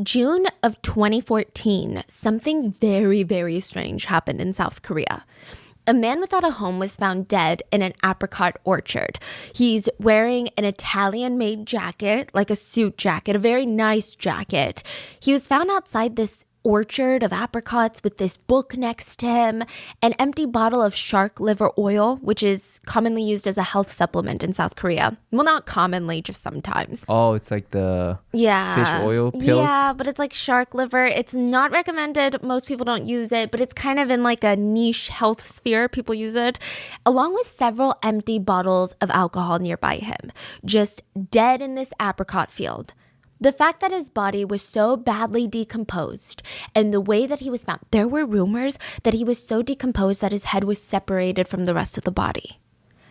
June of 2014, something very, very strange happened in South Korea. A man without a home was found dead in an apricot orchard. He's wearing an Italian-made jacket, like a suit jacket, a very nice jacket. He was found outside this orchard of apricots with this book next to him, an empty bottle of shark liver oil, which is commonly used as a health supplement in South Korea. Well, not commonly, just sometimes. Oh, it's like the fish oil pills? Yeah, but it's like shark liver. It's not recommended. Most people don't use it, but it's kind of in like a niche health sphere. People use it, along with several empty bottles of alcohol nearby him, just dead in this apricot field. The fact that his body was so badly decomposed and the way that he was found, there were rumors that he was so decomposed that his head was separated from the rest of the body.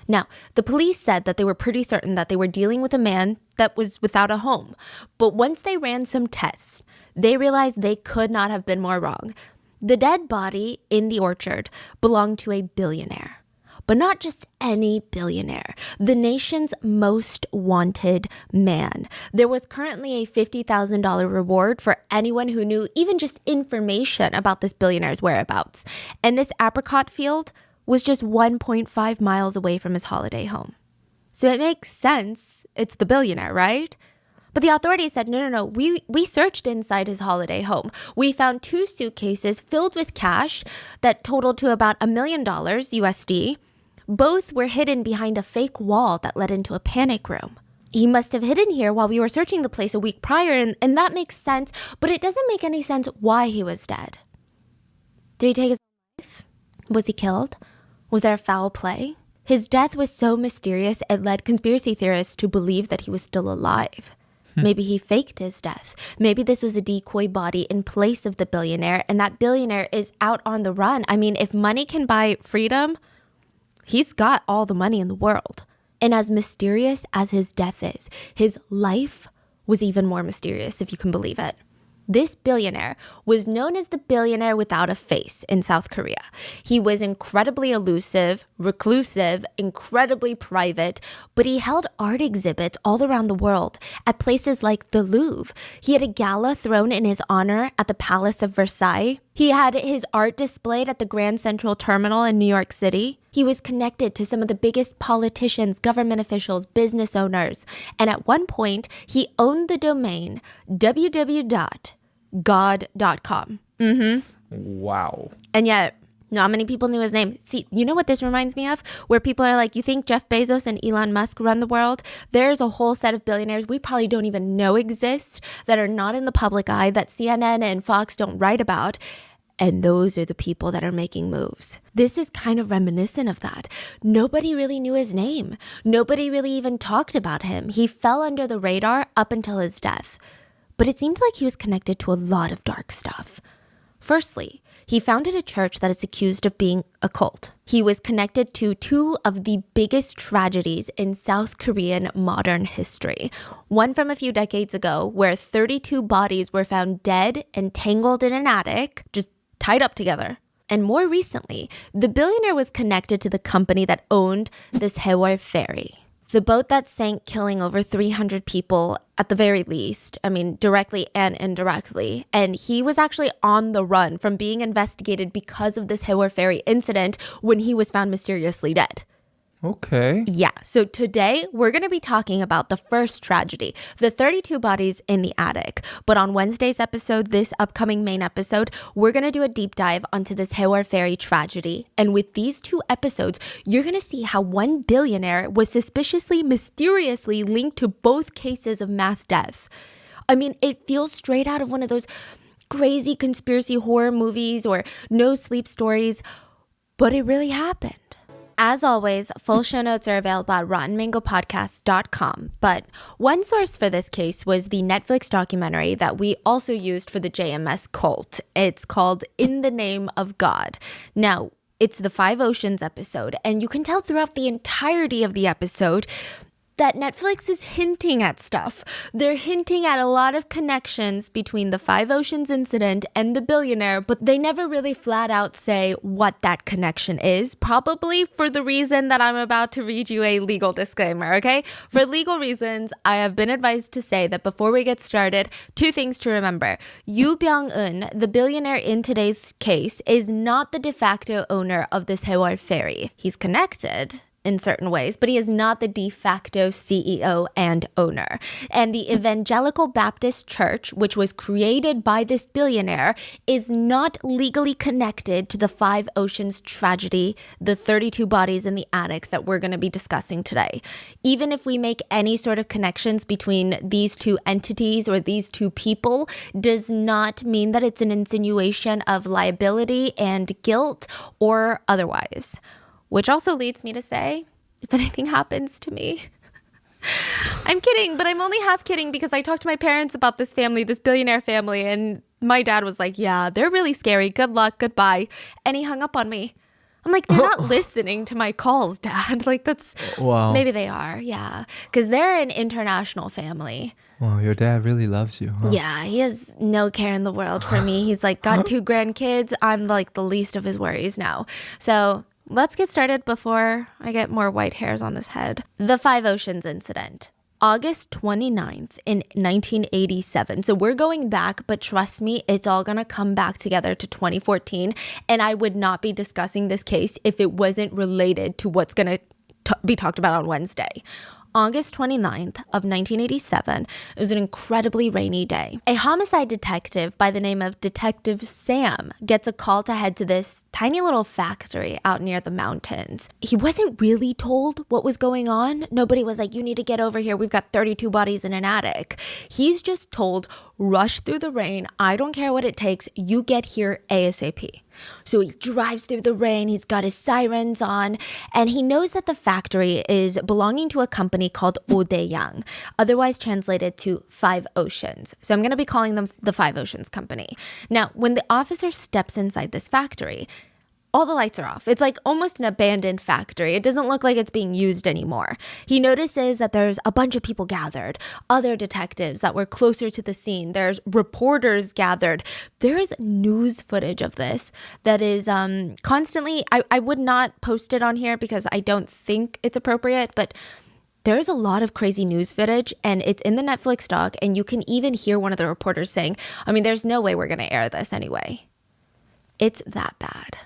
Now, the police said that they were pretty certain that they were dealing with a man that was without a home. But once they ran some tests, they realized they could not have been more wrong. The dead body in the orchard belonged to a billionaire. But not just any billionaire, the nation's most wanted man. There was currently a $50,000 reward for anyone who knew even just information about this billionaire's whereabouts. And this apricot field was just 1.5 miles away from his holiday home. So it makes sense. It's the billionaire, right? But the authorities said, no. We searched inside his holiday home. We found 2 suitcases filled with cash that totaled to about $1 million USD. Both were hidden behind a fake wall that led into a panic room. He must have hidden here while we were searching the place a week prior, and that makes sense, but it doesn't make any sense why he was dead. Did he take his own life? Was he killed? Was there foul play? His death was so mysterious, it led conspiracy theorists to believe that he was still alive. Maybe he faked his death. Maybe this was a decoy body in place of the billionaire, and that billionaire is out on the run. I mean, if money can buy freedom, he's got all the money in the world. And as mysterious as his death is, his life was even more mysterious, if you can believe it. This billionaire was known as the billionaire without a face in South Korea. He was incredibly elusive, reclusive, incredibly private, but he held art exhibits all around the world at places like the Louvre. He had a gala thrown in his honor at the Palace of Versailles. He had his art displayed at the Grand Central Terminal in New York City. He was connected to some of the biggest politicians, government officials, business owners. And at one point, he owned the domain www.god.com. Wow. And yet, not many people knew his name. See, you know what this reminds me of? Where people are like, you think Jeff Bezos and Elon Musk run the world? There's a whole set of billionaires we probably don't even know exist, that are not in the public eye, that CNN and Fox don't write about. And those are the people that are making moves. This is kind of reminiscent of that. Nobody really knew his name. Nobody really even talked about him. He fell under the radar up until his death. But it seemed like he was connected to a lot of dark stuff. Firstly, he founded a church that is accused of being a cult. He was connected to 2 of the biggest tragedies in South Korean modern history. One from a few decades ago, where 32 bodies were found dead and tangled in an attic, just tied up together. And more recently, the billionaire was connected to the company that owned this Haewol ferry, the boat that sank, killing over 300 people at the very least. I mean, directly and indirectly. And he was actually on the run from being investigated because of this Haewol ferry incident when he was found mysteriously dead. Okay. Yeah, so today we're going to be talking about the first tragedy, the 32 bodies in the attic. But on Wednesday's episode, this upcoming main episode, we're going to do a deep dive onto this Haewol ferry tragedy. And with these 2 episodes, you're going to see how one billionaire was suspiciously, mysteriously linked to both cases of mass death. I mean, it feels straight out of one of those crazy conspiracy horror movies or no sleep stories, but it really happened. As always, full show notes are available at RottenMangoPodcast.com. But one source for this case was the Netflix documentary that we also used for the JMS cult. It's called In the Name of God. Now, it's the 5 Oceans episode, and you can tell throughout the entirety of the episode, that Netflix is hinting at stuff. They're hinting at a lot of connections between the Five Oceans incident and the Billionaire, but they never really flat out say what that connection is, probably for the reason that I'm about to read you a legal disclaimer, okay? For legal reasons, I have been advised to say that before we get started, two things to remember. Yoo Byung-eun, the billionaire in today's case, is not the de facto owner of this Haewol ferry. He's connected in certain ways, but he is not the de facto CEO and owner. And the Evangelical Baptist Church, which was created by this billionaire, is not legally connected to the Five Oceans tragedy, the 32 bodies in the attic that we're going to be discussing today. Even if we make any sort of connections between these two entities or these two people, does not mean that it's an insinuation of liability and guilt or otherwise. Which also leads me to say, if anything happens to me, I'm kidding, but I'm only half kidding because I talked to my parents about this family, this billionaire family, and my dad was like, yeah, they're really scary. Good luck. Goodbye. And he hung up on me. I'm like, they're not listening to my calls, Dad. Like, that's, wow. Maybe they are. Yeah. Because they're an international family. Well, your dad really loves you, huh? Yeah, he has no care in the world for me. He's like, got 2 grandkids. I'm like the least of his worries now. So let's get started before I get more white hairs on this head. The Five Oceans incident. August 29th in 1987. So we're going back, but trust me, it's all going to come back together to 2014. And I would not be discussing this case if it wasn't related to what's going to be talked about on Wednesday. August 29th of 1987. It was an incredibly rainy day. A homicide detective by the name of Detective Sam gets a call to head to this tiny little factory out near the mountains. He wasn't really told what was going on. Nobody was like, you need to get over here. We've got 32 bodies in an attic. He's just told, rush through the rain. I don't care what it takes. You get here ASAP. So he drives through the rain, he's got his sirens on, and he knows that the factory is belonging to a company called Odeyang, otherwise translated to Five Oceans. So I'm going to be calling them the Five Oceans Company. Now, when the officer steps inside this factory, all the lights are off. It's like almost an abandoned factory. It doesn't look like it's being used anymore. He notices that there's a bunch of people gathered, other detectives that were closer to the scene. There's reporters gathered. There's news footage of this that is constantly, I would not post it on here because I don't think it's appropriate, but there's a lot of crazy news footage and it's in the Netflix doc, and you can even hear one of the reporters saying, I mean, there's no way we're going to air this anyway. It's that bad.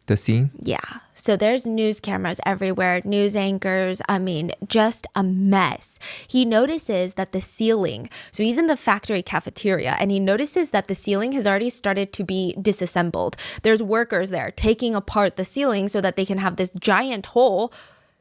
The scene? Yeah. So there's news cameras everywhere, news anchors. I mean, just a mess. He notices that the ceiling, so he's in the factory cafeteria, and he notices that the ceiling has already started to be disassembled. There's workers there taking apart the ceiling so that they can have this giant hole.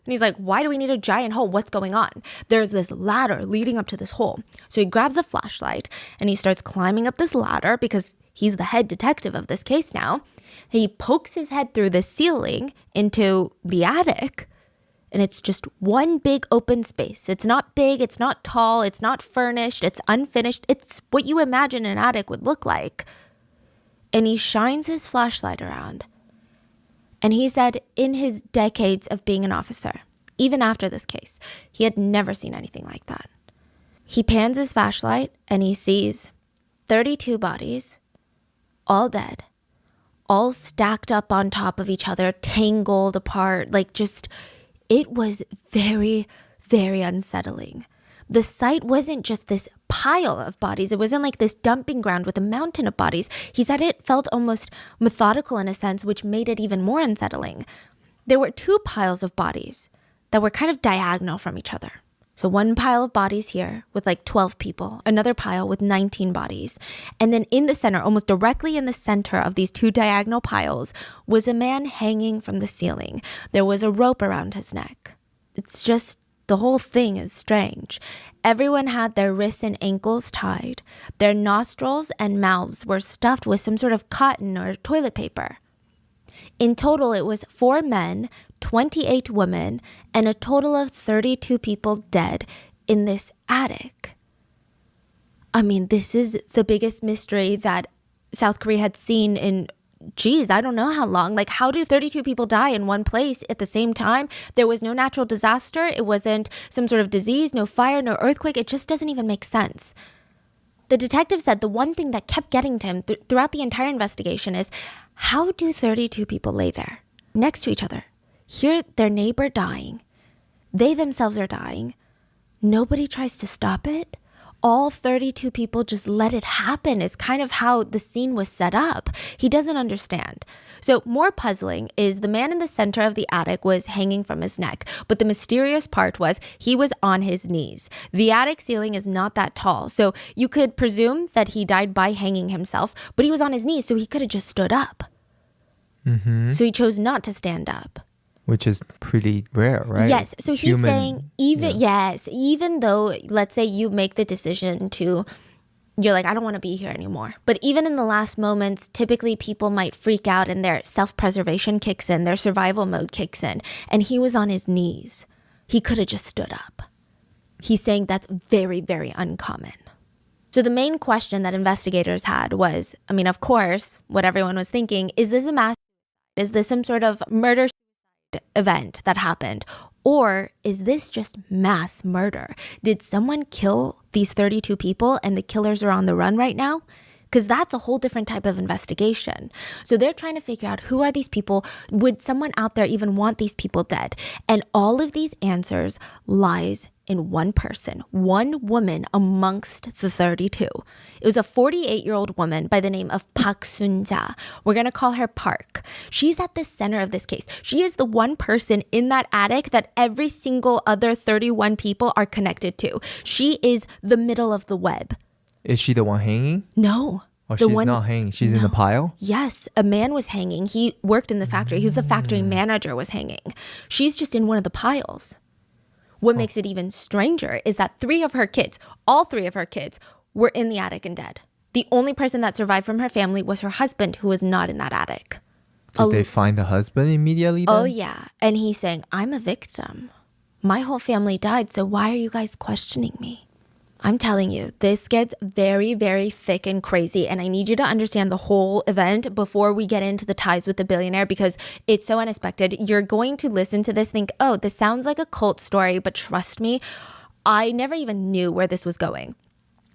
And he's like, why do we need a giant hole? What's going on? There's this ladder leading up to this hole. So he grabs a flashlight and he starts climbing up this ladder because he's the head detective of this case now. He pokes his head through the ceiling into the attic, and it's just one big open space. It's not big, it's not tall, it's not furnished, it's unfinished. It's what you imagine an attic would look like. And he shines his flashlight around. And he said in his decades of being an officer, even after this case, he had never seen anything like that. He pans his flashlight and he sees 32 bodies, all dead, all stacked up on top of each other, tangled apart, like just, it was very, very unsettling. The site wasn't just this pile of bodies. It wasn't like this dumping ground with a mountain of bodies. He said it felt almost methodical in a sense, which made it even more unsettling. There were 2 piles of bodies that were kind of diagonal from each other. So one pile of bodies here with like 12 people, another pile with 19 bodies. And then in the center, almost directly in the center of these 2 diagonal piles, was a man hanging from the ceiling. There was a rope around his neck. It's just, the whole thing is strange. Everyone had their wrists and ankles tied. Their nostrils and mouths were stuffed with some sort of cotton or toilet paper. In total, it was 4 men, 28 women, and a total of 32 people dead in this attic. I mean, this is the biggest mystery that South Korea had seen in geez, I don't know how long. Like, how do 32 people die in one place at the same time? There was no natural disaster. It wasn't some sort of disease, no fire, no earthquake. It just doesn't even make sense. The detective said the one thing that kept getting to him throughout the entire investigation is, how do 32 people lay there next to each other, hear their neighbor dying, they themselves are dying, nobody tries to stop it? All 32 people just let it happen is kind of how the scene was set up. He doesn't understand. So more puzzling is the man in the center of the attic was hanging from his neck, but the mysterious part was he was on his knees. The attic ceiling is not that tall, so you could presume that he died by hanging himself, but he was on his knees, so he could have just stood up. So he chose not to stand up. Which is pretty rare, right? Yes. So he's saying even though, let's say you make the decision to, you're like, I don't want to be here anymore. But even in the last moments, typically people might freak out and their self-preservation kicks in, their survival mode kicks in. And he was on his knees. He could have just stood up. He's saying that's very, very uncommon. So the main question that investigators had was, I mean, of course, what everyone was thinking, is this a mass? Is this some sort of murder event that happened? Or is this just mass murder? Did someone kill these 32 people and the killers are on the run right now? Because that's a whole different type of investigation. So they're trying to figure out, who are these people? Would someone out there even want these people dead? And all of these answers lies in one person, one woman amongst the 32. It was a 48-year-old woman by the name of Park Sun-ja. We're going to call her Park. She's at the center of this case. She is the one person in that attic that every single other 31 people are connected to. She is the middle of the web. Is she the one hanging? No. Oh, she's not hanging. She's in the pile? Yes, a man was hanging. He worked in the factory. He was the factory manager, was hanging. She's just in one of the piles. What makes it even stranger is that all three of her kids, were in the attic and dead. The only person that survived from her family was her husband, who was not in that attic. Did they find the husband immediately then? Oh, yeah. And he's saying, I'm a victim. My whole family died, so why are you guys questioning me? I'm telling you, this gets very, very thick and crazy, and I need you to understand the whole event before we get into the ties with the billionaire, because it's so unexpected. You're going to listen to this, think, oh, this sounds like a cult story, but trust me, I never even knew where this was going.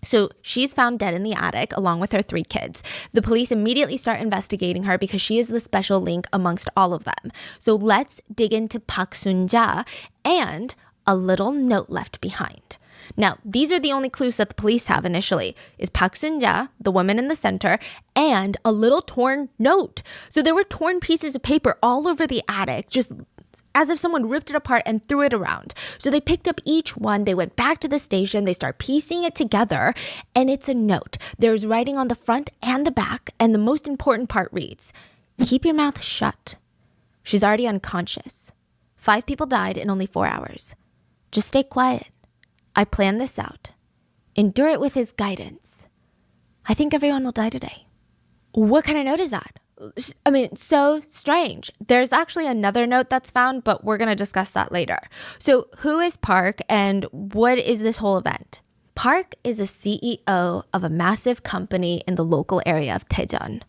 So she's found dead in the attic along with her 3 kids. The police immediately start investigating her because she is the special link amongst all of them. So let's dig into Park Sun-ja and a little note left behind. Now, these are the only clues that the police have initially, is Park Sun-ja, the woman in the center, and a little torn note. So there were torn pieces of paper all over the attic, just as if someone ripped it apart and threw it around. So they picked up each one, they went back to the station, they start piecing it together, and it's a note. There's writing on the front and the back, and the most important part reads, keep your mouth shut. She's already unconscious. 5 people died in only 4 hours. Just stay quiet. I planned this out. Endure it with his guidance. I think everyone will die today. What kind of note is that? I mean, it's so strange. There's actually another note that's found, but we're going to discuss that later. So who is Park and what is this whole event? Park is a CEO of a massive company in the local area of Daejeon.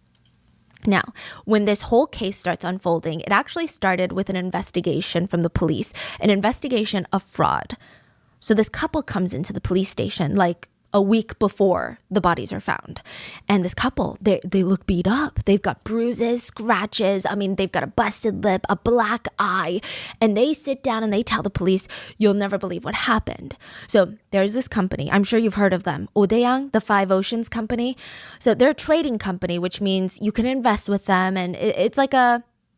Now, when this whole case starts unfolding, it actually started with an investigation from the police, an investigation of fraud. So this couple comes into the police station like a week before the bodies are found. And this couple, they look beat up. They've got bruises, scratches. I mean, they've got a busted lip, a black eye. And they sit down and they tell the police, you'll never believe what happened. So there's this company. I'm sure you've heard of them. Odaeang, the Five Oceans company. So they're a trading company, which means you can invest with them. And it's like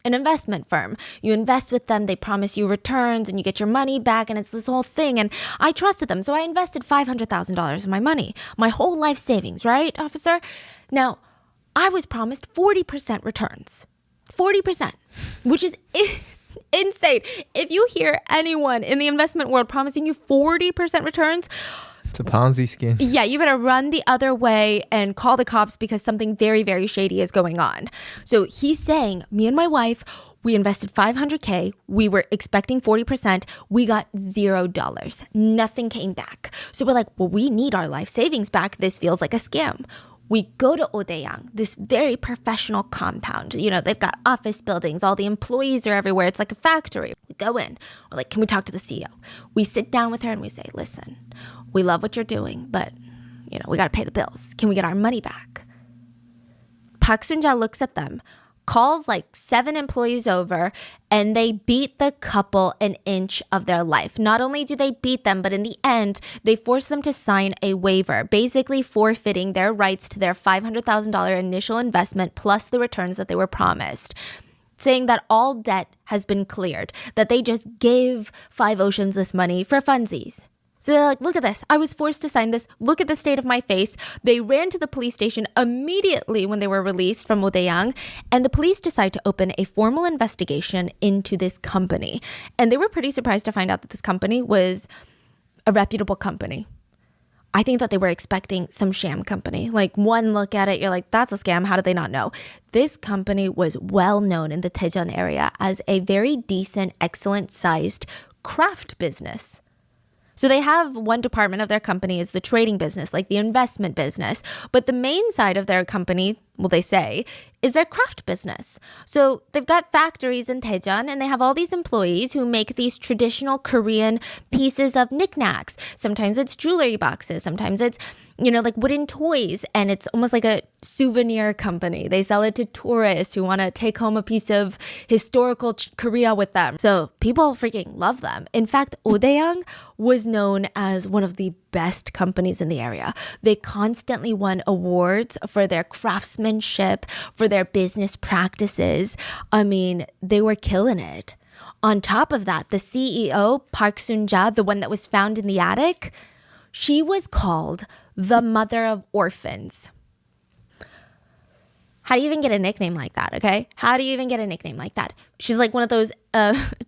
an investment firm. You invest with them, they promise you returns and you get your money back, and it's this whole thing. And I trusted them, so I invested $500,000 of my money, my whole life savings, right, officer? Now, I was promised 40% returns. 40%, which is insane. If you hear anyone in the investment world promising you 40% returns, it's a Ponzi scheme. Yeah, you better run the other way and call the cops because something very, very shady is going on. So he's saying, me and my wife, we invested $500K. We were expecting 40%. We got $0. Nothing came back. So we're like, well, we need our life savings back. This feels like a scam. We go to Odaeyang, this very professional compound. You know, they've got office buildings. All the employees are everywhere. It's like a factory. We go in. We're like, can we talk to the CEO? We sit down with her and we say, listen, we love what you're doing, but, you know, we got to pay the bills. Can we get our money back? Park Sun-ja looks at them, calls like 7 employees over, and they beat the couple an inch of their life. Not only do they beat them, but in the end, they force them to sign a waiver, basically forfeiting their rights to their $500,000 initial investment plus the returns that they were promised, saying that all debt has been cleared, that they just gave Five Oceans this money for funsies. So they're like, look at this. I was forced to sign this. Look at the state of my face. They ran to the police station immediately when they were released from Odaeyang, and the police decided to open a formal investigation into this company. And they were pretty surprised to find out that this company was a reputable company. I think that they were expecting some sham company. Like, one look at it, you're like, that's a scam. How did they not know? This company was well known in the Daejeon area as a very decent, excellent-sized craft business. So they have one department of their company is the trading business, like the investment business. But the main side of their company, well, they say, is their craft business. So they've got factories in Daejeon, and they have all these employees who make these traditional Korean pieces of knickknacks. Sometimes it's jewelry boxes. Sometimes it's, you know, like wooden toys. And it's almost like a souvenir company. They sell it to tourists who want to take home a piece of historical Korea with them. So people freaking love them. In fact, Odaeyang was known as one of the best companies in the area. They constantly won awards for their craftsmanship, for their business practices. I mean, they were killing it. On top of that, the CEO, Park Sun-ja, the one that was found in the attic, she was called the mother of orphans. How do you even get a nickname like that, okay? How do you even get a nickname like that? She's like one of those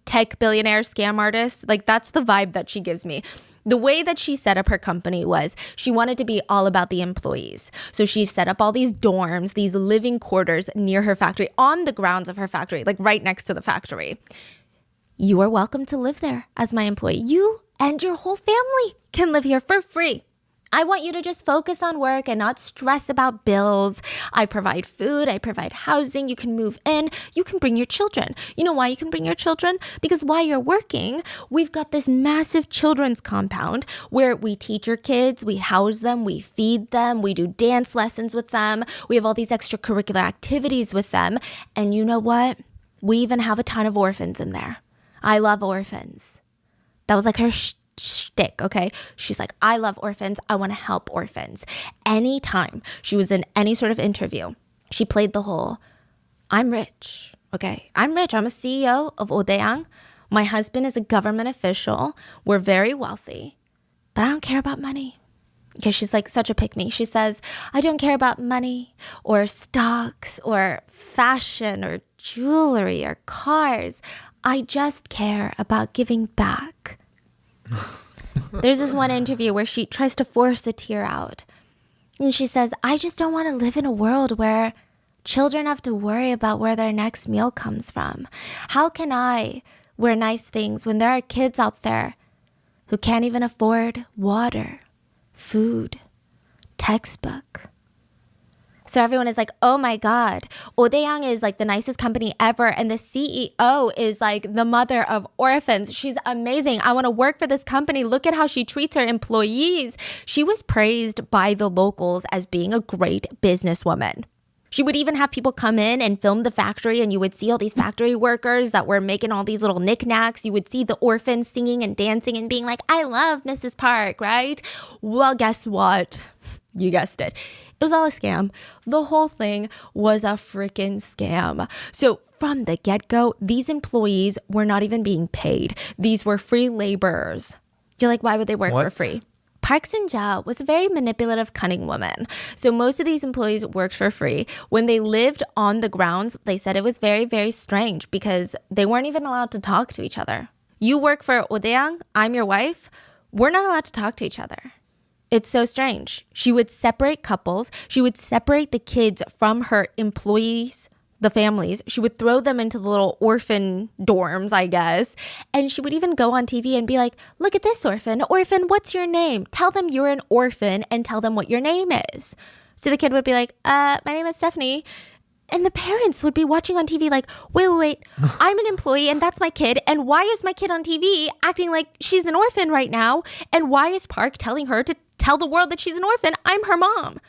tech billionaire scam artists. Like, that's the vibe that she gives me. The way that she set up her company was she wanted to be all about the employees. So she set up all these dorms, these living quarters near her factory, on the grounds of her factory, like right next to the factory. You are welcome to live there as my employee. You and your whole family can live here for free. I want you to just focus on work and not stress about bills. I provide food. I provide housing. You can move in. You can bring your children. You know why you can bring your children? Because while you're working, we've got this massive children's compound where we teach your kids, we house them, we feed them, we do dance lessons with them. We have all these extracurricular activities with them. And you know what? We even have a ton of orphans in there. I love orphans. That was like her shtick, okay? She's like, I love orphans. I want to help orphans. Anytime she was in any sort of interview, she played the whole, I'm rich, okay? I'm rich. I'm a CEO of Odaeyang. My husband is a government official. We're very wealthy, but I don't care about money. Because she's like such a pick-me. She says, I don't care about money or stocks or fashion or jewelry or cars. I just care about giving back. There's this one interview where she tries to force a tear out. And she says, I just don't want to live in a world where children have to worry about where their next meal comes from. How can I wear nice things when there are kids out there who can't even afford water, food, textbook? So everyone is like, oh my God, Odaeyang is like the nicest company ever. And the CEO is like the mother of orphans. She's amazing. I want to work for this company. Look at how she treats her employees. She was praised by the locals as being a great businesswoman. She would even have people come in and film the factory, and you would see all these factory workers that were making all these little knickknacks. You would see the orphans singing and dancing and being like, I love Mrs. Park, right? Well, guess what? You guessed it. It was all a scam. The whole thing was a freaking scam. So from the get-go, these employees were not even being paid. These were free laborers. You're like, why would they work for free? Park Sun-ja was a very manipulative, cunning woman. So most of these employees worked for free. When they lived on the grounds, they said it was very, very strange because they weren't even allowed to talk to each other. You work for Odaeyang, I'm your wife. We're not allowed to talk to each other. It's so strange. She would separate couples. She would separate the kids from her employees, the families. She would throw them into the little orphan dorms, I guess. And she would even go on TV and be like, look at this orphan. Orphan, what's your name? Tell them you're an orphan and tell them what your name is. So the kid would be like, my name is Stephanie. And the parents would be watching on TV like, wait, I'm an employee and that's my kid. And why is my kid on TV acting like she's an orphan right now? And why is Park telling her to tell the world that she's an orphan? I'm her mom.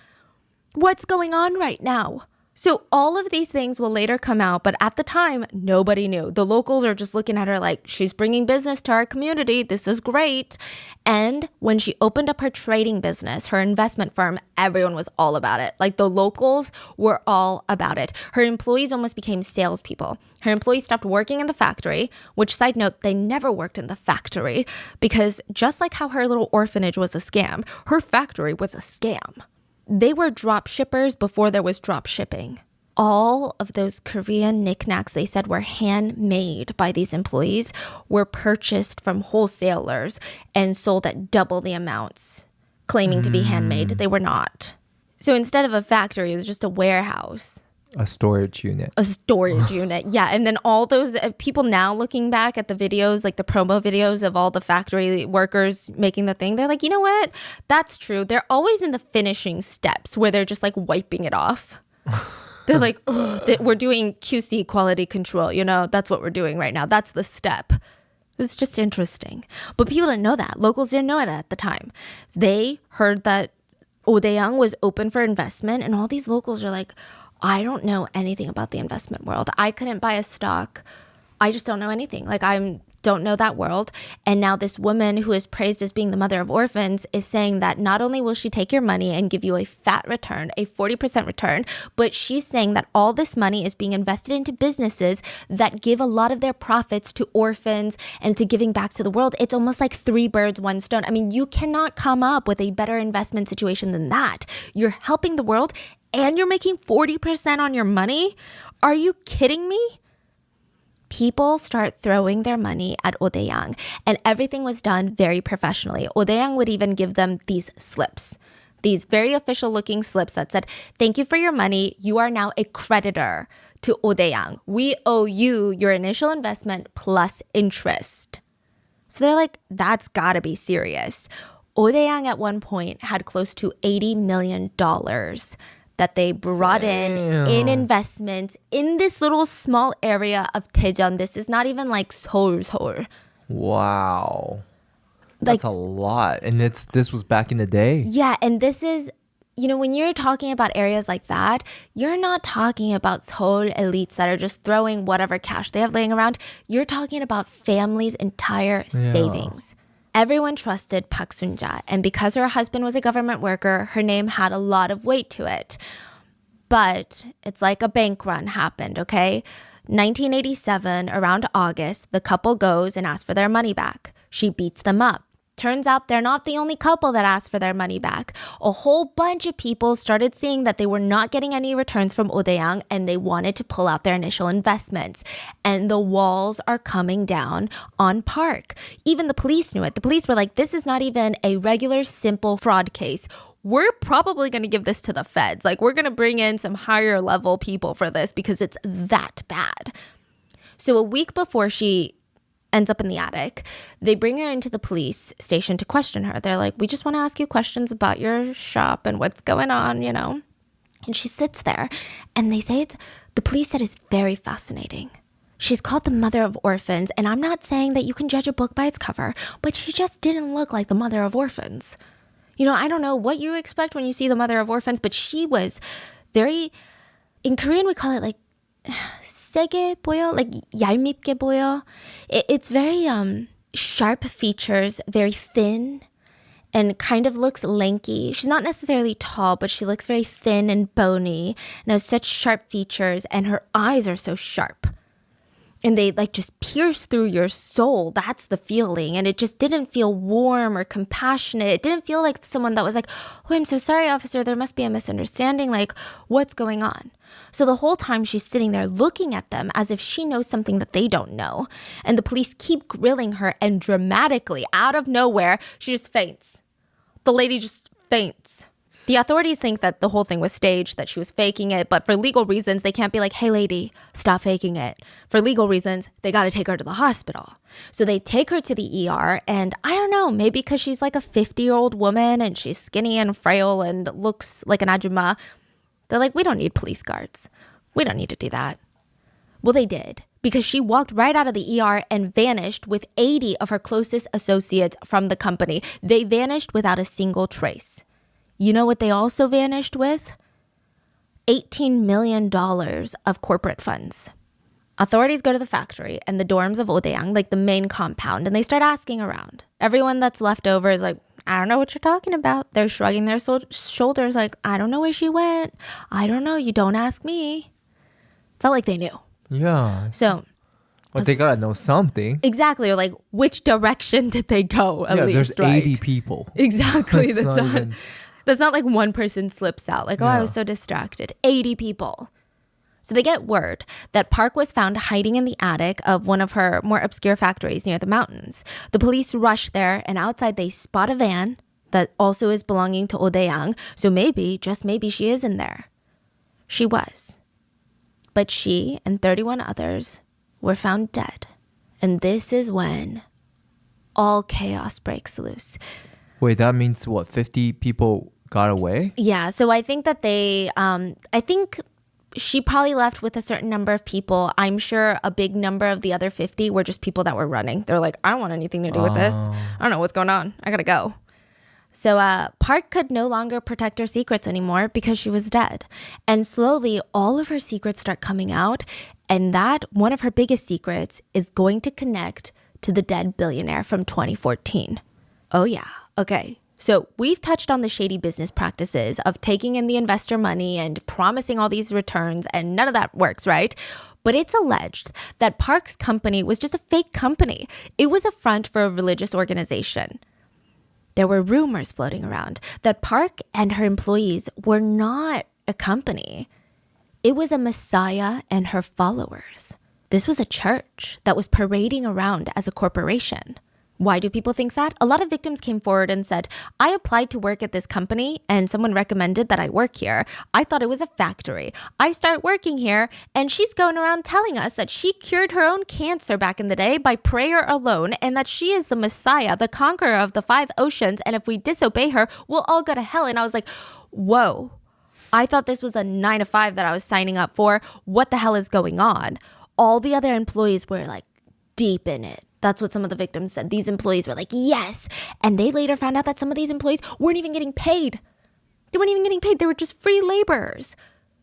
What's going on right now? So all of these things will later come out, but at the time, nobody knew. The locals are just looking at her like, she's bringing business to our community. This is great. And when she opened up her trading business, her investment firm, everyone was all about it. Like the locals were all about it. Her employees almost became salespeople. Her employees stopped working in the factory, which, side note, they never worked in the factory because just like how her little orphanage was a scam, her factory was a scam. They were drop shippers before there was drop shipping. All of those Korean knickknacks they said were handmade by these employees were purchased from wholesalers and sold at double the amounts, claiming to be handmade. They were not. So instead of a factory, it was just a warehouse. A storage unit. A storage unit, yeah. And then all those people now looking back at the videos, like the promo videos of all the factory workers making the thing, they're like, you know what? That's true. They're always in the finishing steps where they're just like wiping it off. They're like, we're doing QC, quality control. You know, that's what we're doing right now. That's the step. It's just interesting. But people didn't know that. Locals didn't know it at the time. They heard that Odaeang was open for investment, and all these locals are like, I don't know anything about the investment world. I couldn't buy a stock. I just don't know anything. Like I don't know that world. And now this woman who is praised as being the mother of orphans is saying that not only will she take your money and give you a fat return, a 40% return, but she's saying that all this money is being invested into businesses that give a lot of their profits to orphans and to giving back to the world. It's almost like 3 birds, 1 stone. I mean, you cannot come up with a better investment situation than that. You're helping the world and you're making 40% on your money? Are you kidding me? People start throwing their money at Odaeang, and everything was done very professionally. Odaeang would even give them these slips, these very official looking slips that said, thank you for your money. You are now a creditor to Odaeang. We owe you your initial investment plus interest. So they're like, that's gotta be serious. Odaeang at one point had close to $80 million that they brought in investments in this little small area of Daejeon. This is not even like Seoul. Wow. That's a lot. And this was back in the day. Yeah, and this is, you know, when you're talking about areas like that, you're not talking about Seoul elites that are just throwing whatever cash they have laying around. You're talking about families' entire savings. Everyone trusted Park Sun-ja, and because her husband was a government worker, her name had a lot of weight to it. But it's like a bank run happened, okay? 1987, around August, the couple goes and asks for their money back. She beats them up. Turns out they're not the only couple that asked for their money back. A whole bunch of people started seeing that they were not getting any returns from Odaeang and they wanted to pull out their initial investments. And the walls are coming down on Park. Even the police knew it. The police were like, this is not even a regular, simple fraud case. We're probably going to give this to the feds. Like, we're going to bring in some higher level people for this because it's that bad. So a week before she ends up in the attic, they bring her into the police station to question her. They're like, we just want to ask you questions about your shop and what's going on, you know? And she sits there and they say the police said it's very fascinating. She's called the mother of orphans, and I'm not saying that you can judge a book by its cover, but she just didn't look like the mother of orphans. You know, I don't know what you expect when you see the mother of orphans, but she was very, in Korean we call it like 세게 보여, like 얄밉게 보여. It's very sharp features, very thin, and kind of looks lanky. She's not necessarily tall, but she looks very thin and bony and has such sharp features, and her eyes are so sharp. And they like just pierce through your soul. That's the feeling. And it just didn't feel warm or compassionate. It didn't feel like someone that was like, oh, I'm so sorry, officer. There must be a misunderstanding. Like, what's going on? So the whole time she's sitting there looking at them as if she knows something that they don't know. And the police keep grilling her, and dramatically, out of nowhere, she just faints. The lady just faints. The authorities think that the whole thing was staged, that she was faking it, but for legal reasons, they can't be like, hey, lady, stop faking it. For legal reasons, they got to take her to the hospital. So they take her to the ER, and I don't know, maybe because she's like a 50-year-old woman and she's skinny and frail and looks like an ajumma, they're like, we don't need police guards. We don't need to do that. Well, they did, because she walked right out of the ER and vanished with 80 of her closest associates from the company. They vanished without a single trace. You know what they also vanished with? $18 million of corporate funds. Authorities go to the factory and the dorms of Odaeang, like the main compound, and they start asking around. Everyone that's left over is like, I don't know what you're talking about. They're shrugging their shoulders like, I don't know where she went. I don't know. You don't ask me. Felt like they knew. Yeah. So... But they gotta know something. Exactly. Or like, which direction did they go at least, there's right? 80 people. Exactly. That's That's not like one person slips out. Like, oh, I was so distracted. 80 people. So they get word that Park was found hiding in the attic of one of her more obscure factories near the mountains. The police rush there, and outside they spot a van that also is belonging to Odaeang. So maybe, just maybe, she is in there. She was. But she and 31 others were found dead. And this is when all chaos breaks loose. Wait, that means what? 50 people got away? Yeah, so I think that I think she probably left with a certain number of people. I'm sure a big number of the other 50 were just people that were running. They're like, I don't want anything to do with this. I don't know what's going on. I gotta go. So Park could no longer protect her secrets anymore because she was dead. And slowly, all of her secrets start coming out. And that, one of her biggest secrets, is going to connect to the dead billionaire from 2014. Oh, yeah. Okay. So we've touched on the shady business practices of taking in the investor money and promising all these returns, and none of that works, right? But it's alleged that Park's company was just a fake company. It was a front for a religious organization. There were rumors floating around that Park and her employees were not a company. It was a messiah and her followers. This was a church that was parading around as a corporation. Why do people think that? A lot of victims came forward and said, I applied to work at this company and someone recommended that I work here. I thought it was a factory. I start working here and she's going around telling us that she cured her own cancer back in the day by prayer alone and that she is the Messiah, the conqueror of the 5 oceans, and if we disobey her, we'll all go to hell. And I was like, whoa, I thought this was a 9-to-5 that I was signing up for. What the hell is going on? All the other employees were like deep in it. That's what some of the victims said. These employees were like, yes. And they later found out that some of these employees weren't even getting paid. They weren't even getting paid. They were just free laborers.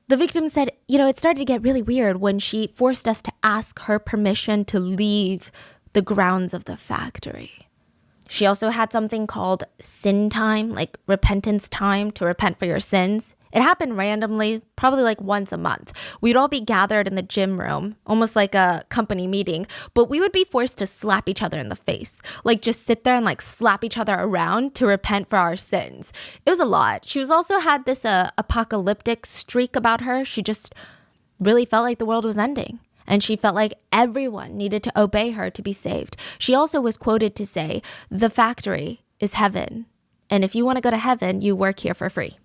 The victim said, it started to get really weird when she forced us to ask her permission to leave the grounds of the factory. She also had something called sin time, like repentance time to repent for your sins. It happened randomly, probably like once a month. We'd all be gathered in the gym room, almost like a company meeting, but we would be forced to slap each other in the face. Like just sit there and like slap each other around to repent for our sins. It was a lot. She was also had this apocalyptic streak about her. She just really felt like the world was ending. And she felt like everyone needed to obey her to be saved. She also was quoted to say, the factory is heaven. And if you want to go to heaven, you work here for free.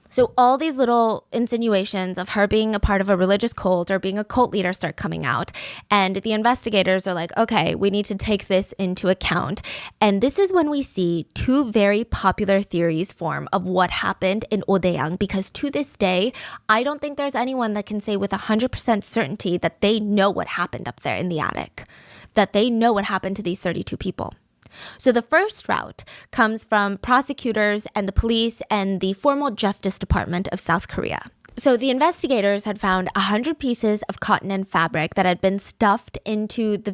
So all these little insinuations of her being a part of a religious cult or being a cult leader start coming out. And the investigators are like, okay, we need to take this into account. And this is when we see 2 very popular theories form of what happened in Odaeang. Because to this day, I don't think there's anyone that can say with 100% certainty that they know what happened up there in the attic, that they know what happened to these 32 people. So the first route comes from prosecutors and the police and the formal Justice Department of South Korea. So the investigators had found 100 pieces of cotton and fabric that had been stuffed into the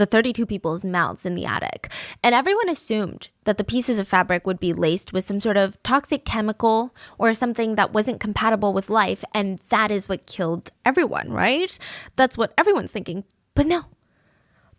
32 people's mouths in the attic. And everyone assumed that the pieces of fabric would be laced with some sort of toxic chemical or something that wasn't compatible with life. And that is what killed everyone, right? That's what everyone's thinking. But no,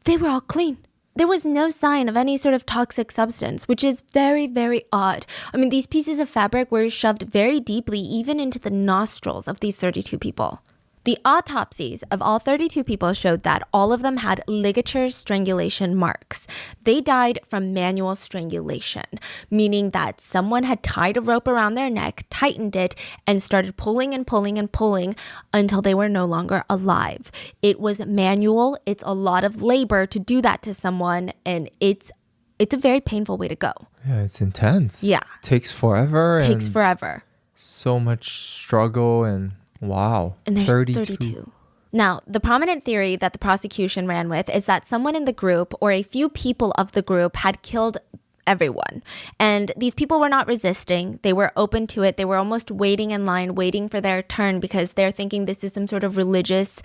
they were all clean. There was no sign of any sort of toxic substance, which is very, very odd. I mean, these pieces of fabric were shoved very deeply, even into the nostrils of these 32 people. The autopsies of all 32 people showed that all of them had ligature strangulation marks. They died from manual strangulation, meaning that someone had tied a rope around their neck, tightened it, and started pulling and pulling and pulling until they were no longer alive. It was manual. It's a lot of labor to do that to someone, and it's a very painful way to go. Yeah, it's intense. Yeah. Takes forever. Takes forever. So much struggle and wow. And there's 32. Now, the prominent theory that the prosecution ran with is that someone in the group or a few people of the group had killed everyone. And these people were not resisting. They were open to it. They were almost waiting in line, waiting for their turn because they're thinking this is some sort of religious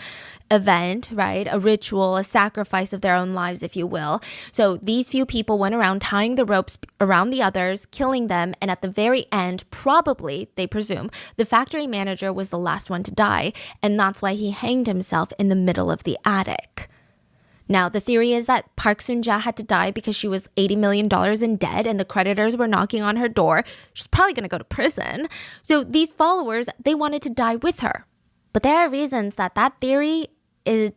event, right? A ritual, a sacrifice of their own lives, if you will. So these few people went around tying the ropes around the others, killing them. And at the very end, probably, they presume, the factory manager was the last one to die. And that's why he hanged himself in the middle of the attic. Now, the theory is that Park Soon-ja had to die because she was $80 million in debt and the creditors were knocking on her door. She's probably going to go to prison. So these followers, they wanted to die with her. But there are reasons that theory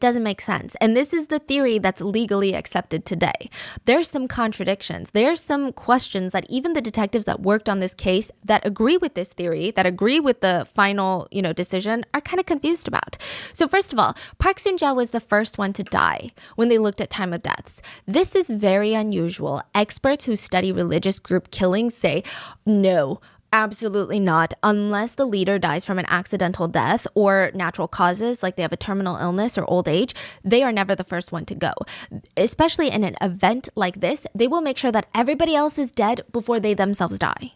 doesn't make sense. And this is the theory that's legally accepted today. There's some contradictions. There's some questions that even the detectives that worked on this case that agree with this theory, that agree with the final, decision, are kind of confused about. So first of all, Park Soon-ja was the first one to die when they looked at time of deaths. This is very unusual. Experts who study religious group killings say, no, absolutely not. Unless the leader dies from an accidental death or natural causes, like they have a terminal illness or old age, they are never the first one to go. Especially in an event like this, they will make sure that everybody else is dead before they themselves die.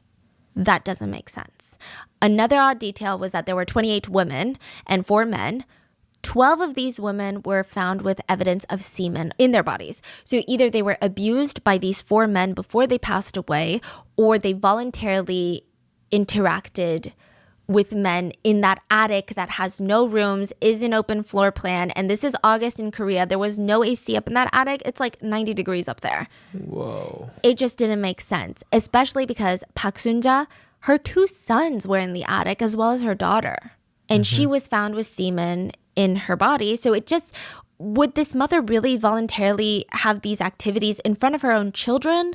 That doesn't make sense. Another odd detail was that there were 28 women and 4 men. 12 of these women were found with evidence of semen in their bodies. So either they were abused by these 4 men before they passed away, or they voluntarily interacted with men in that attic that has no rooms, is an open floor plan. And this is August in Korea. There was no AC up in that attic. It's like 90 degrees up there. Whoa. It just didn't make sense, especially because Park Soon-ja, her 2 sons were in the attic as well as her daughter. And she was found with semen in her body. So it just, would this mother really voluntarily have these activities in front of her own children?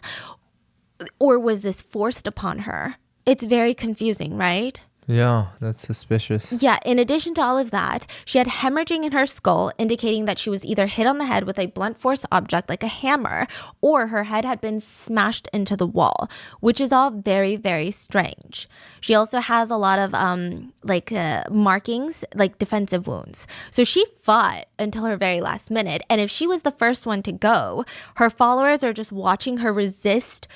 Or was this forced upon her? It's very confusing, right? Yeah, that's suspicious. Yeah, in addition to all of that, she had hemorrhaging in her skull, indicating that she was either hit on the head with a blunt force object like a hammer, or her head had been smashed into the wall, which is all very, very strange. She also has a lot of markings, like defensive wounds. So she fought until her very last minute, and if she was the first one to go, her followers are just watching her resist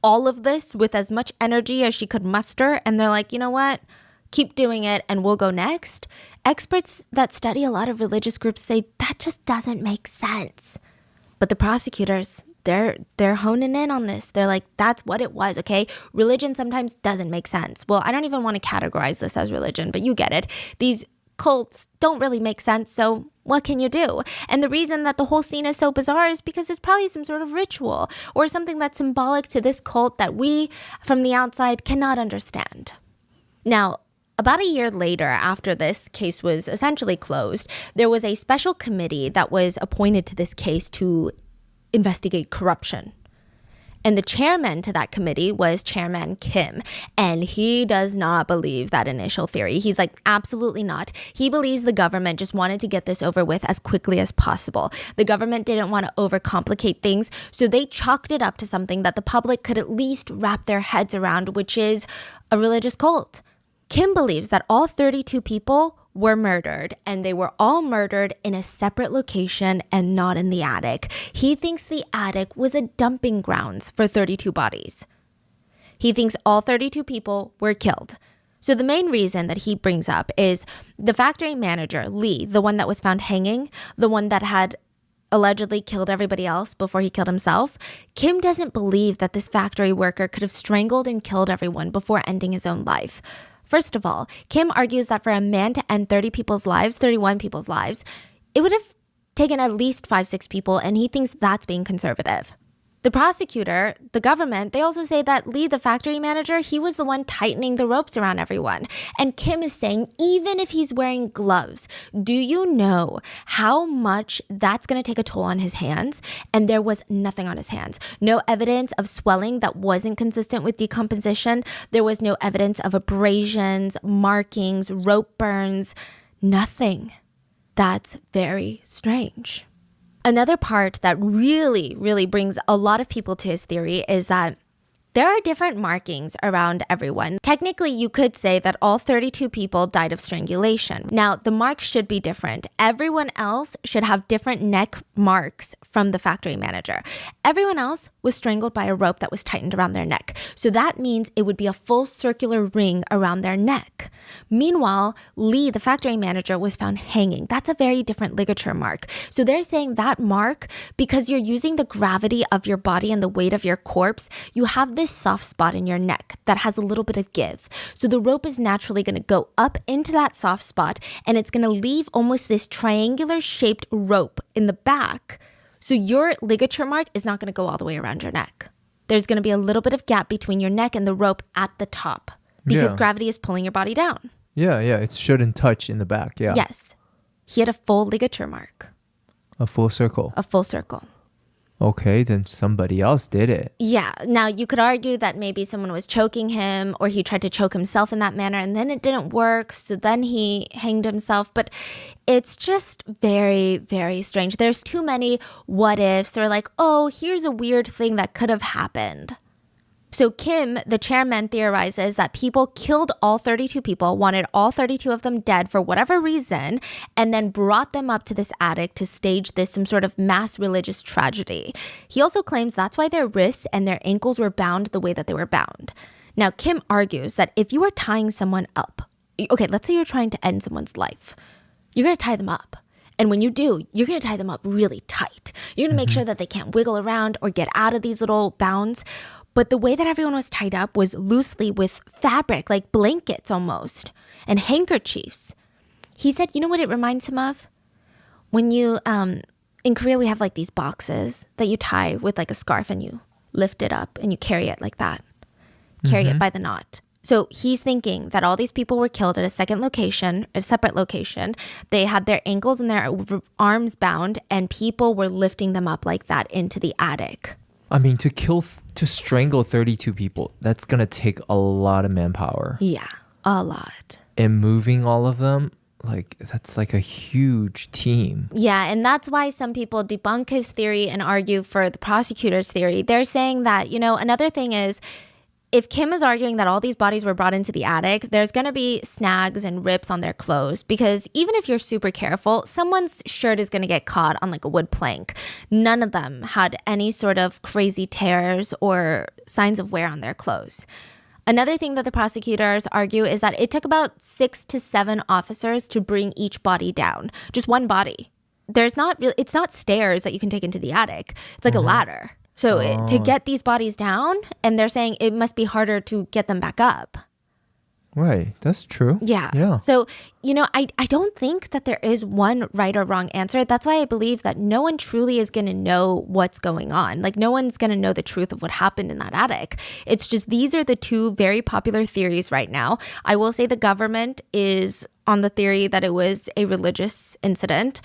all of this with as much energy as she could muster. And they're like, you know what? Keep doing it and we'll go next. Experts that study a lot of religious groups say that just doesn't make sense. But the prosecutors, they're honing in on this. They're like, that's what it was, okay? Religion sometimes doesn't make sense. Well, I don't even want to categorize this as religion, but you get it. These cults don't really make sense, so what can you do? And the reason that the whole scene is so bizarre is because there's probably some sort of ritual or something that's symbolic to this cult that we, from the outside, cannot understand. Now, about a year later, after this case was essentially closed, there was a special committee that was appointed to this case to investigate corruption. And the chairman to that committee was Chairman Kim. And he does not believe that initial theory. He's like, absolutely not. He believes the government just wanted to get this over with as quickly as possible. The government didn't want to overcomplicate things, so they chalked it up to something that the public could at least wrap their heads around, which is a religious cult. Kim believes that all 32 people were murdered, and they were all murdered in a separate location and not in the attic. He thinks the attic was a dumping grounds for 32 bodies. He thinks all 32 people were killed. So the main reason that he brings up is the factory manager, Lee, the one that was found hanging, the one that had allegedly killed everybody else before he killed himself. Kim doesn't believe that this factory worker could have strangled and killed everyone before ending his own life. First of all, Kim argues that for a man to end 31 people's lives, it would have taken at least 5-6 people, and he thinks that's being conservative. The prosecutor, the government, they also say that Lee, the factory manager, he was the one tightening the ropes around everyone. And Kim is saying, even if he's wearing gloves, do you know how much that's going to take a toll on his hands? And there was nothing on his hands. No evidence of swelling that wasn't consistent with decomposition. There was no evidence of abrasions, markings, rope burns, nothing. That's very strange. Another part that really, really brings a lot of people to his theory is that there are different markings around everyone. Technically, you could say that all 32 people died of strangulation. Now, the marks should be different. Everyone else should have different neck marks from the factory manager. Everyone else was strangled by a rope that was tightened around their neck. So that means it would be a full circular ring around their neck. Meanwhile, Lee, the factory manager, was found hanging. That's a very different ligature mark. So they're saying that mark, because you're using the gravity of your body and the weight of your corpse, you have this soft spot in your neck that has a little bit of give. So the rope is naturally going to go up into that soft spot, and it's going to leave almost this triangular shaped rope in the back. So your ligature mark is not going to go all the way around your neck. There's going to be a little bit of gap between your neck and the rope at the top because gravity is pulling your body down. Yeah, it shouldn't touch in the back, yeah. Yes. He had a full ligature mark. A full circle. A full circle. Okay, then somebody else did it. Yeah. Now, you could argue that maybe someone was choking him or he tried to choke himself in that manner and then it didn't work. So then he hanged himself. But it's just very, very strange. There's too many what ifs or like, oh, here's a weird thing that could have happened. So Kim, the chairman, theorizes that people killed all 32 people, wanted all 32 of them dead for whatever reason, and then brought them up to this attic to stage this some sort of mass religious tragedy. He also claims that's why their wrists and their ankles were bound the way that they were bound. Now, Kim argues that if you are tying someone up, okay, let's say you're trying to end someone's life, you're going to tie them up. And when you do, you're going to tie them up really tight. You're going to make sure that they can't wiggle around or get out of these little bounds. But the way that everyone was tied up was loosely with fabric, like blankets almost, and handkerchiefs. He said, you know what it reminds him of? When you, in Korea, we have like these boxes that you tie with like a scarf and you lift it up and you carry it like that. Carry it by the knot. So he's thinking that all these people were killed at a second location, a separate location. They had their ankles and their arms bound and people were lifting them up like that into the attic. I mean, to strangle 32 people, that's going to take a lot of manpower. Yeah, a lot. And moving all of them, like, that's like a huge team. Yeah, and that's why some people debunk his theory and argue for the prosecutor's theory. They're saying that, you know, another thing is, if Kim is arguing that all these bodies were brought into the attic, there's going to be snags and rips on their clothes because even if you're super careful, someone's shirt is going to get caught on like a wood plank. None of them had any sort of crazy tears or signs of wear on their clothes. Another thing that the prosecutors argue is that it took about 6 to 7 officers to bring each body down, just one body. It's not stairs that you can take into the attic. It's like a ladder. So to get these bodies down, and they're saying it must be harder to get them back up. Right. That's true. Yeah. So, you know, I don't think that there is one right or wrong answer. That's why I believe that no one truly is going to know what's going on. Like, no one's going to know the truth of what happened in that attic. It's just these are the two very popular theories right now. I will say the government is on the theory that it was a religious incident,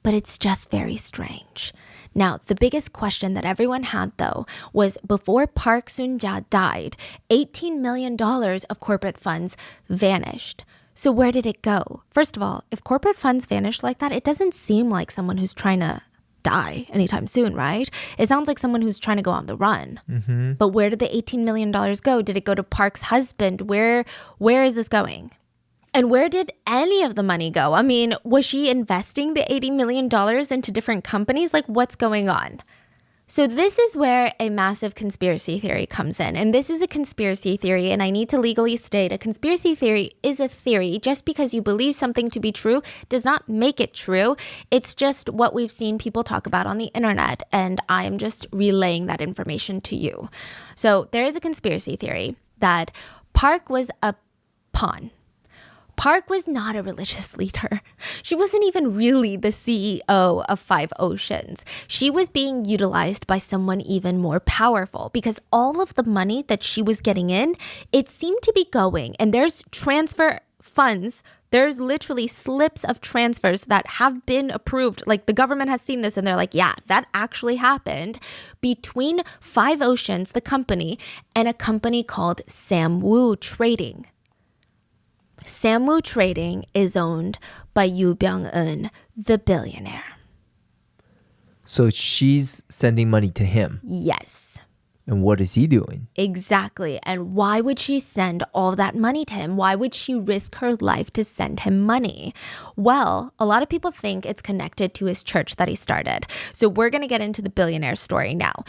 but it's just very strange. Now, the biggest question that everyone had, though, was before Park Soon-ja died, $18 million of corporate funds vanished. So where did it go? First of all, if corporate funds vanish like that, it doesn't seem like someone who's trying to die anytime soon, right? It sounds like someone who's trying to go on the run. Mm-hmm. But where did the $18 million go? Did it go to Park's husband? Where is this going? And where did any of the money go? I mean, was she investing the $80 million into different companies? Like, what's going on? So this is where a massive conspiracy theory comes in. And this is a conspiracy theory, and I need to legally state a conspiracy theory is a theory. Just because you believe something to be true does not make it true. It's just what we've seen people talk about on the internet, and I am just relaying that information to you. So there is a conspiracy theory that Park was a pawn. Park was not a religious leader. She wasn't even really the CEO of Five Oceans. She was being utilized by someone even more powerful because all of the money that she was getting in, it seemed to be going, and there's transfer funds. There's literally slips of transfers that have been approved. Like the government has seen this and they're like, yeah, that actually happened between Five Oceans, the company, and a company called Samwoo Trading. Samwoo Trading is owned by Yoo Byung-eun, the billionaire. So she's sending money to him. Yes. And what is he doing? Exactly. And why would she send all that money to him? Why would she risk her life to send him money? Well, a lot of people think it's connected to his church that he started. So we're going to get into the billionaire story now.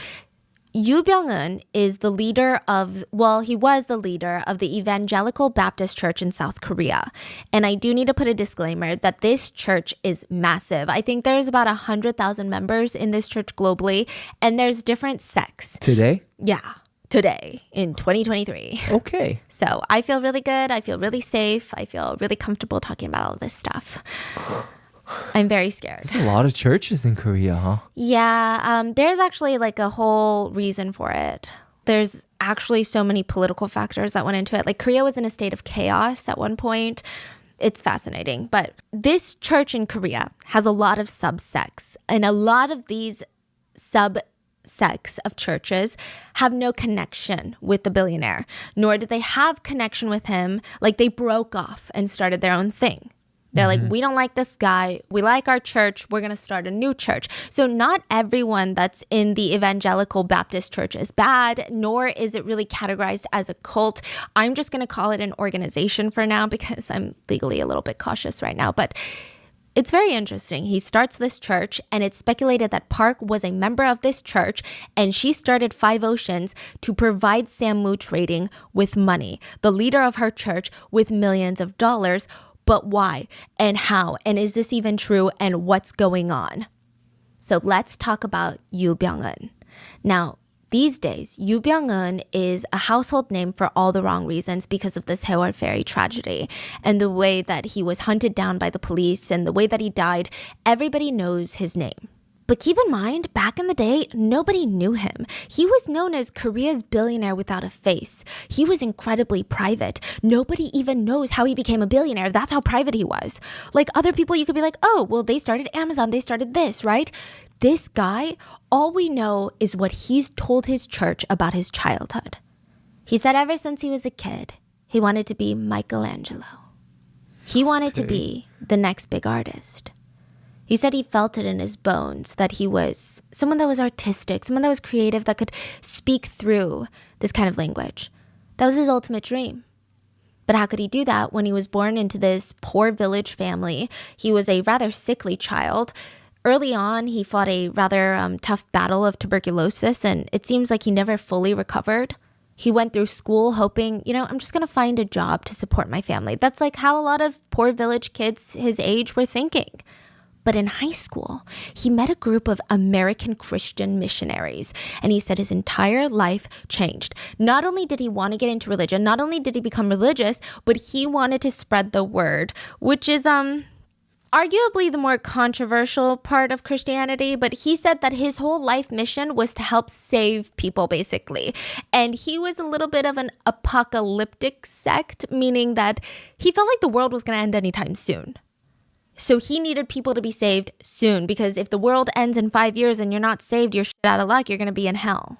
Yoo Byung-eun is the leader of, well, he was the leader of the Evangelical Baptist Church in South Korea. And I do need to put a disclaimer that this church is massive. I think there's about 100,000 members in this church globally, and there's different sects. Today? Yeah, today in 2023. Okay. So I feel really good. I feel really safe. I feel really comfortable talking about all this stuff. I'm very scared. There's a lot of churches in Korea, huh? Yeah, there's actually like a whole reason for it. There's actually so many political factors that went into it. Like Korea was in a state of chaos at one point. It's fascinating. But this church in Korea has a lot of subsects, and a lot of these subsects of churches have no connection with the billionaire, nor did they have connection with him. Like they broke off and started their own thing. They're like, we don't like this guy. We like our church. We're going to start a new church. So not everyone that's in the Evangelical Baptist Church is bad, nor is it really categorized as a cult. I'm just going to call it an organization for now because I'm legally a little bit cautious right now. But it's very interesting. He starts this church, and it's speculated that Park was a member of this church, and she started Five Oceans to provide Samwoo Trading with money, the leader of her church, with millions of dollars. But why and how? And is this even true? And what's going on? So let's talk about Yoo Byung-eun. Now, these days, Yoo Byung-eun is a household name for all the wrong reasons because of this Haewol Ferry tragedy and the way that he was hunted down by the police and the way that he died. Everybody knows his name. But keep in mind, back in the day, nobody knew him. He was known as Korea's billionaire without a face. He was incredibly private. Nobody even knows how he became a billionaire. That's how private he was. Like other people, you could be like, oh, well, they started Amazon. They started this, right? This guy, all we know is what he's told his church about his childhood. He said ever since he was a kid, he wanted to be Michelangelo. He wanted to be the next big artist. He said he felt it in his bones that he was someone that was artistic, someone that was creative, that could speak through this kind of language. That was his ultimate dream. But how could he do that when he was born into this poor village family? He was a rather sickly child. Early on, he fought a rather tough battle of tuberculosis, and it seems like he never fully recovered. He went through school hoping, I'm just going to find a job to support my family. That's like how a lot of poor village kids his age were thinking. But in high school, he met a group of American Christian missionaries, and he said his entire life changed. Not only did he want to get into religion, not only did he become religious, but he wanted to spread the word, which is arguably the more controversial part of Christianity. But he said that his whole life mission was to help save people, basically. And he was a little bit of an apocalyptic sect, meaning that he felt like the world was going to end anytime soon. So he needed people to be saved soon, because if the world ends in 5 years and you're not saved, you're shit out of luck. You're going to be in hell.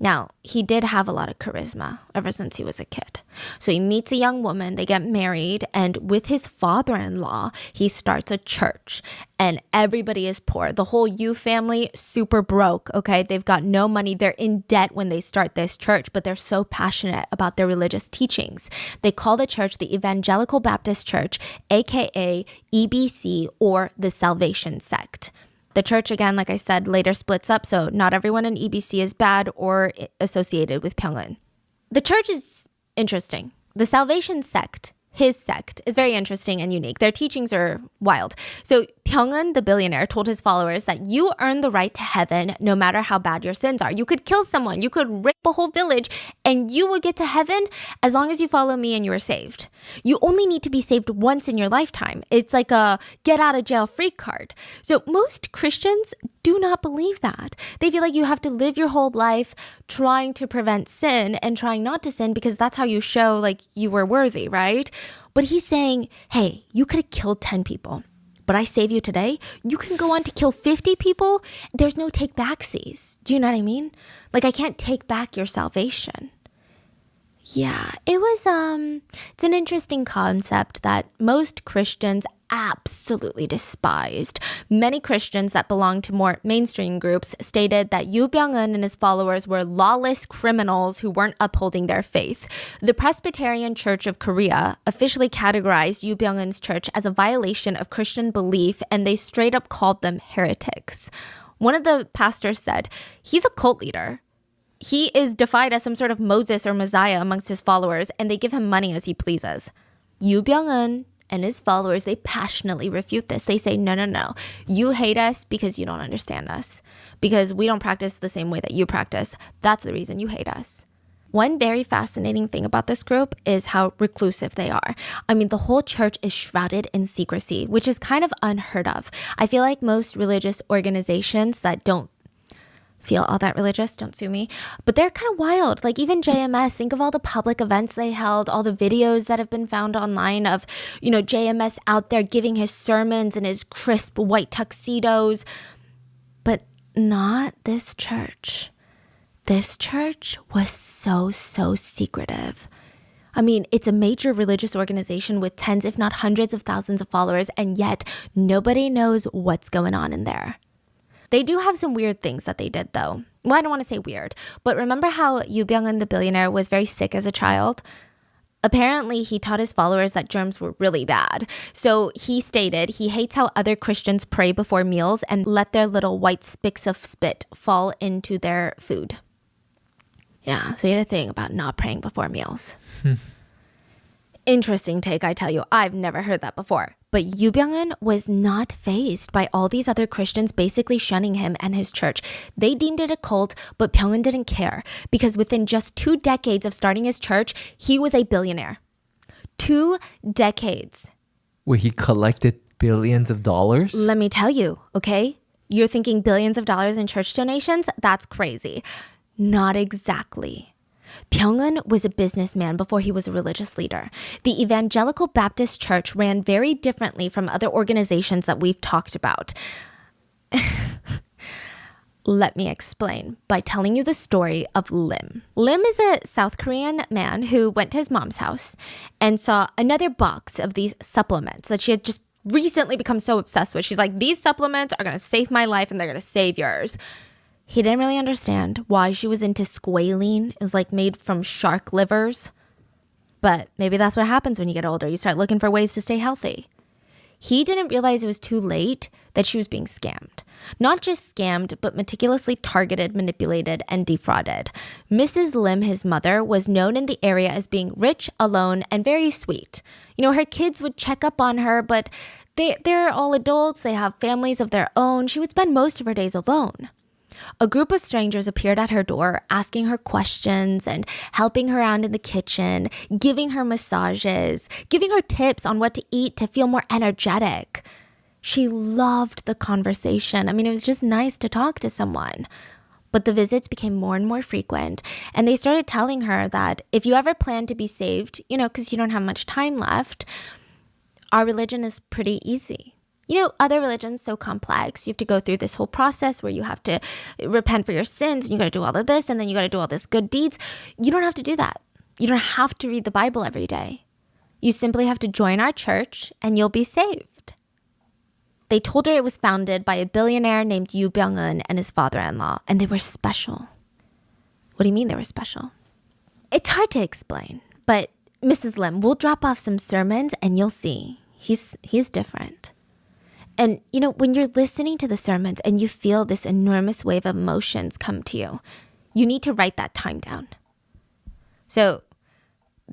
Now, he did have a lot of charisma ever since he was a kid. So he meets a young woman, they get married, and with his father-in-law, he starts a church. And everybody is poor. The whole Yoo family, super broke, okay? They've got no money. They're in debt when they start this church, but they're so passionate about their religious teachings. They call the church the Evangelical Baptist Church, aka EBC, or the Salvation Sect. The church, again, like I said, later splits up, so not everyone in EBC is bad or associated with Byung-eun. The church is interesting. The Salvation Sect his sect is very interesting and unique. Their teachings are wild. So Byung-eun, the billionaire, told his followers that you earn the right to heaven no matter how bad your sins are. You could kill someone, you could rape a whole village, and you will get to heaven as long as you follow me and you are saved. You only need to be saved once in your lifetime. It's like a get out of jail free card. So most Christians do not believe that. They feel like you have to live your whole life trying to prevent sin and trying not to sin because that's how you show like you were worthy, right? But he's saying, hey, you could have killed 10 people, but I save you today. You can go on to kill 50 people. There's no take backsies. Do you know what I mean? Like I can't take back your salvation. Yeah, it's an interesting concept that most Christians absolutely despised. Many Christians that belong to more mainstream groups stated that Yu Byung-eun and his followers were lawless criminals who weren't upholding their faith. The Presbyterian Church of Korea officially categorized Yu Byung-eun's church as a violation of Christian belief, and they straight up called them heretics. One of the pastors said, he's a cult leader. He is defied as some sort of Moses or Messiah amongst his followers, and they give him money as he pleases. Yu Byung-eun and his followers, they passionately refute this. They say, no. You hate us because you don't understand us. Because we don't practice the same way that you practice. That's the reason you hate us. One very fascinating thing about this group is how reclusive they are. I mean, the whole church is shrouded in secrecy, which is kind of unheard of. I feel like most religious organizations that don't feel all that religious, don't sue me, but they're kind of wild. Like even JMS, think of all the public events they held, all the videos that have been found online of, JMS out there giving his sermons in his crisp white tuxedos, but not this church. This church was so secretive. I mean, it's a major religious organization with tens, if not hundreds of thousands of followers, and yet nobody knows what's going on in there. They do have some weird things that they did, though. Well, I don't want to say weird, but remember how Yu Byung-eun, the billionaire, was very sick as a child? Apparently, he taught his followers that germs were really bad. So he stated he hates how other Christians pray before meals and let their little white spicks of spit fall into their food. Yeah, so he had a thing about not praying before meals. Interesting take, I tell you. I've never heard that before. But Yu Byung-eun was not fazed by all these other Christians basically shunning him and his church. They deemed it a cult, but Byung-eun didn't care because within just 2 decades of starting his church, he was a billionaire. 2 decades. Where he collected billions of dollars? Let me tell you, okay? You're thinking billions of dollars in church donations? That's crazy. Not exactly. Byung-eun was a businessman before he was a religious leader. The Evangelical Baptist Church ran very differently from other organizations that we've talked about. Let me explain by telling you the story of Lim. Lim is a South Korean man who went to his mom's house and saw another box of these supplements that she had just recently become so obsessed with. She's like, these supplements are going to save my life and they're going to save yours. He didn't really understand why she was into squalene. It was like made from shark livers. But maybe that's what happens when you get older. You start looking for ways to stay healthy. He didn't realize it was too late that she was being scammed. Not just scammed, but meticulously targeted, manipulated, and defrauded. Mrs. Lim, his mother, was known in the area as being rich, alone, and very sweet. Her kids would check up on her, but they're all adults. They have families of their own. She would spend most of her days alone. A group of strangers appeared at her door, asking her questions and helping her around in the kitchen, giving her massages, giving her tips on what to eat to feel more energetic. She loved the conversation. I mean, it was just nice to talk to someone. But the visits became more and more frequent, and they started telling her that if you ever plan to be saved, because you don't have much time left, our religion is pretty easy. Other religions so complex. You have to go through this whole process where you have to repent for your sins and you got to do all of this and then you got to do all this good deeds. You don't have to do that. You don't have to read the Bible every day. You simply have to join our church and you'll be saved. They told her it was founded by a billionaire named Yu Byung-eun and his father-in-law, and they were special. What do you mean they were special? It's hard to explain, but Mrs. Lim, we'll drop off some sermons and you'll see. He's different. And, when you're listening to the sermons and you feel this enormous wave of emotions come to you, you need to write that time down. So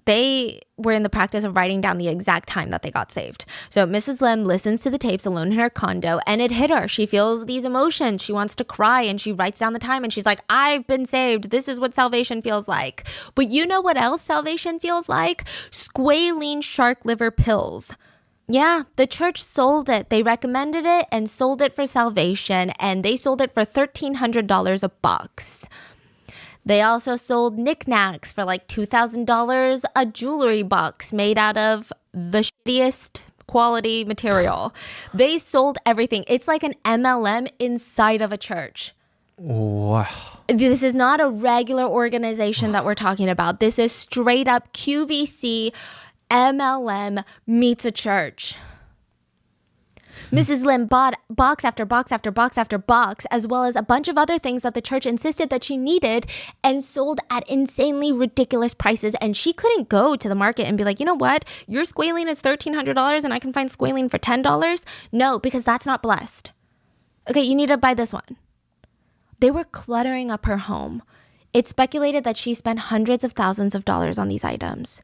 they were in the practice of writing down the exact time that they got saved. So Mrs. Lim listens to the tapes alone in her condo, and it hit her. She feels these emotions. She wants to cry, and she writes down the time, and she's like, I've been saved. This is what salvation feels like. But you know what else salvation feels like? Squalene shark liver pills. Yeah, the church sold it. They recommended it and sold it for salvation, and they sold it for $1,300 a box. They also sold knickknacks for like $2,000 a jewelry box made out of the shittiest quality material. They sold everything. It's like an MLM inside of a church. Wow. This is not a regular organization that we're talking about. This is straight up QVC MLM meets a church. Mrs. Lim bought box after box after box after box, as well as a bunch of other things that the church insisted that she needed, and sold at insanely ridiculous prices. And she couldn't go to the market and be like, you know what? Your squalene is $1,300 and I can find squalene for $10. No, because that's not blessed. Okay, you need to buy this one. They were cluttering up her home. It's speculated that she spent hundreds of thousands of dollars on these items.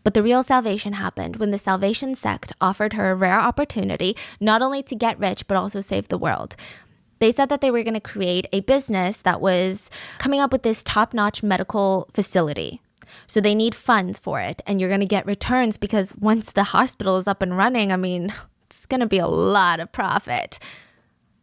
But the real salvation happened when the Salvation sect offered her a rare opportunity not only to get rich, but also save the world. They said that they were going to create a business that was coming up with this top-notch medical facility. So they need funds for it, and you're going to get returns because once the hospital is up and running, I mean, it's going to be a lot of profit.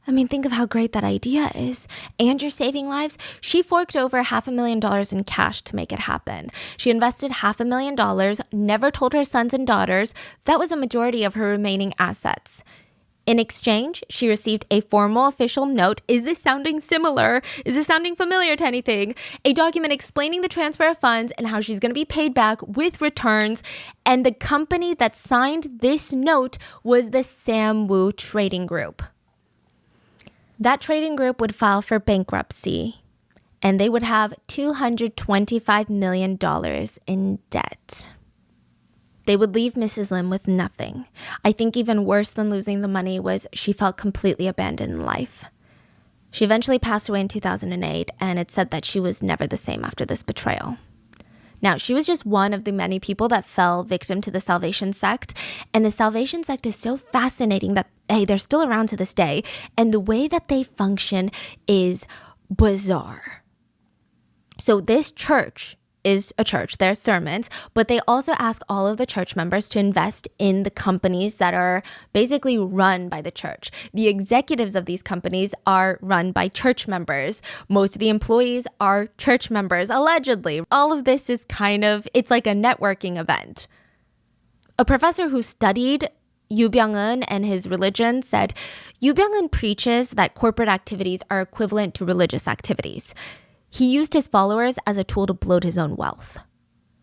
I mean, think of how great that idea is. And you're saving lives. She forked over $500,000 in cash to make it happen. She invested $500,000, never told her sons and daughters. That was a majority of her remaining assets. In exchange, she received a formal official note. Is this sounding similar? Is this sounding familiar to anything? A document explaining the transfer of funds and how she's going to be paid back with returns. And the company that signed this note was the Samwoo Trading Group. That trading group would file for bankruptcy, and they would have $225 million in debt. They would leave Mrs. Lim with nothing. I think even worse than losing the money was she felt completely abandoned in life. She eventually passed away in 2008, and it's said that she was never the same after this betrayal. Now, she was just one of the many people that fell victim to the Salvation sect. And the Salvation sect is so fascinating that, hey, they're still around to this day. And the way that they function is bizarre. So this church is a church. There's sermons, but they also ask all of the church members to invest in the companies that are basically run by the church. The executives of these companies are run by church members. Most of the employees are church members, allegedly. All of this is it's like a networking event. A professor who studied Yu Byung-eun and his religion said, Yu Byung-eun preaches that corporate activities are equivalent to religious activities. He used his followers as a tool to bloat his own wealth.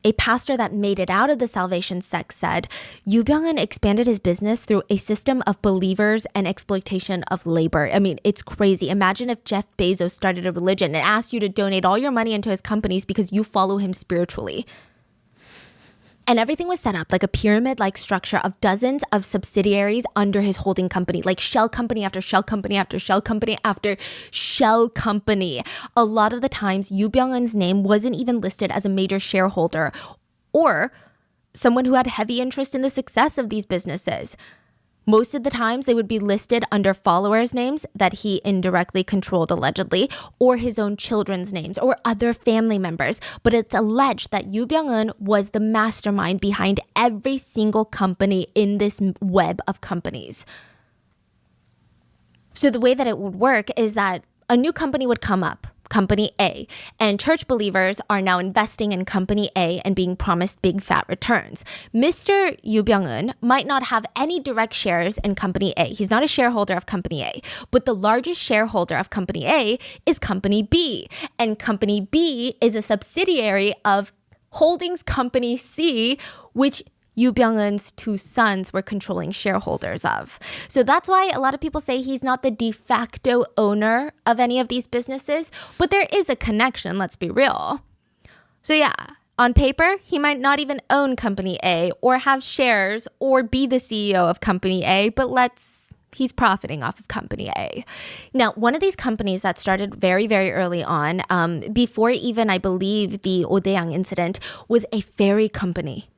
A pastor that made it out of the Salvation sect said, Yu Byung-eun expanded his business through a system of believers and exploitation of labor. I mean, it's crazy. Imagine if Jeff Bezos started a religion and asked you to donate all your money into his companies because you follow him spiritually. And everything was set up like a pyramid-like structure of dozens of subsidiaries under his holding company, like shell company after shell company after shell company after shell company. A lot of the times, Yu Byung-eun's name wasn't even listed as a major shareholder or someone who had heavy interest in the success of these businesses. Most of the times, they would be listed under followers' names that he indirectly controlled, allegedly, or his own children's names, or other family members. But it's alleged that Yu Byung-eun was the mastermind behind every single company in this web of companies. So the way that it would work is that a new company would come up, Company A, and church believers are now investing in Company A and being promised big fat returns. Mr. Yu Byung-eun might not have any direct shares in Company A. He's not a shareholder of Company A, but the largest shareholder of Company A is Company B, and Company B is a subsidiary of Holdings Company C, which Yu Byung-eun's two sons were controlling shareholders of. So that's why a lot of people say he's not the de facto owner of any of these businesses, but there is a connection, let's be real. So yeah, on paper, he might not even own Company A or have shares or be the CEO of Company A, but let's He's profiting off of company A. Now, one of these companies that started very, very early on, before even, I believe, the Odaeang incident, was a ferry company.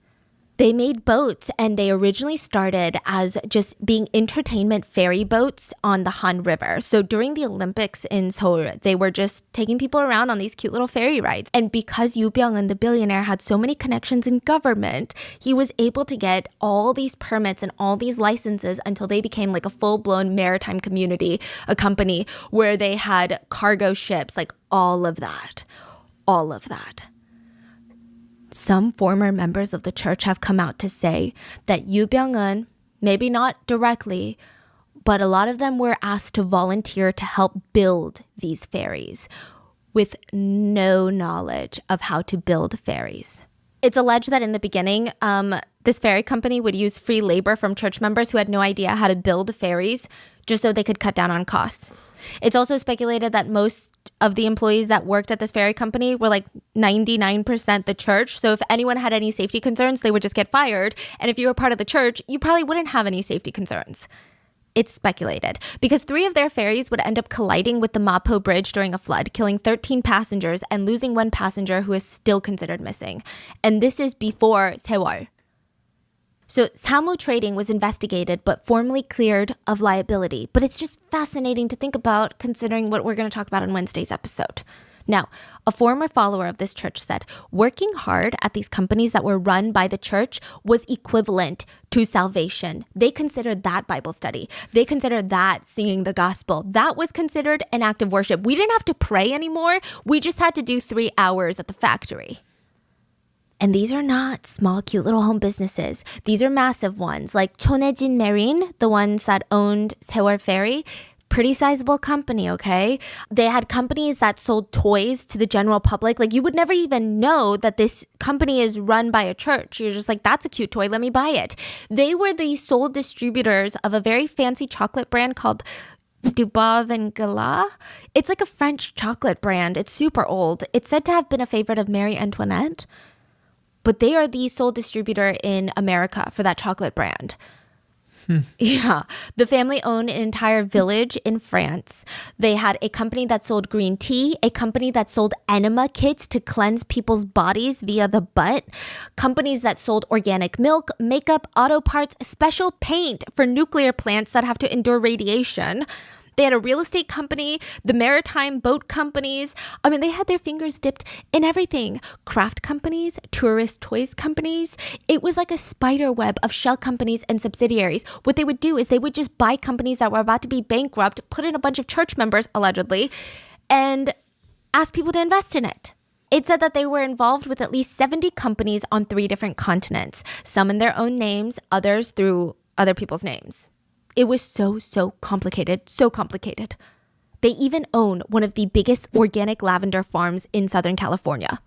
They made boats, and they originally started as just being entertainment ferry boats on the Han River. So during the Olympics in Seoul, they were just taking people around on these cute little ferry rides. And because Yoo Byung-eun, the billionaire, had so many connections in government, he was able to get all these permits and all these licenses until they became like a full-blown maritime community, a company where they had cargo ships, like all of that. All of that. Some former members of the church have come out to say that Yoo Byung-eun, maybe not directly, but a lot of them were asked to volunteer to help build these ferries with no knowledge of how to build ferries. It's alleged that in the beginning, this ferry company would use free labor from church members who had no idea how to build ferries just so they could cut down on costs. It's also speculated that most of the employees that worked at this ferry company were like 99% the church. So if anyone had any safety concerns, they would just get fired. And if you were part of the church, you probably wouldn't have any safety concerns. It's speculated because 3 of their ferries would end up colliding with the Mapo Bridge during a flood, killing 13 passengers and losing 1 passenger who is still considered missing. And this is before Sewol. So Samu Trading was investigated but formally cleared of liability. But it's just fascinating to think about considering what we're going to talk about in Wednesday's episode. Now, a former follower of this church said working hard at these companies that were run by the church was equivalent to salvation. They considered that Bible study. They considered that singing the gospel. That was considered an act of worship. We didn't have to pray anymore. We just had to do 3 hours at the factory. And these are not small, cute little home businesses. These are massive ones, like Chonejin Marine, the ones that owned Sewol Ferry. Pretty sizable company, okay? They had companies that sold toys to the general public. Like, you would never even know that this company is run by a church. You're just like, that's a cute toy, let me buy it. They were the sole distributors of a very fancy chocolate brand called Dubov and Gala. It's like a French chocolate brand. It's super old. It's said to have been a favorite of Marie Antoinette. But they are the sole distributor in America for that chocolate brand. Yeah. The family owned an entire village in France. They had a company that sold green tea, a company that sold enema kits to cleanse people's bodies via the butt, companies that sold organic milk, makeup, auto parts, special paint for nuclear plants that have to endure radiation. They had a real estate company, the maritime boat companies. I mean, they had their fingers dipped in everything. Craft companies, tourist toys companies. It was like a spider web of shell companies and subsidiaries. What they would do is they would just buy companies that were about to be bankrupt, put in a bunch of church members, allegedly, and ask people to invest in it. It said that they were involved with at least 70 companies on 3 different continents, some in their own names, others through other people's names. It was so complicated, so complicated. They even own one of the biggest organic lavender farms in Southern California.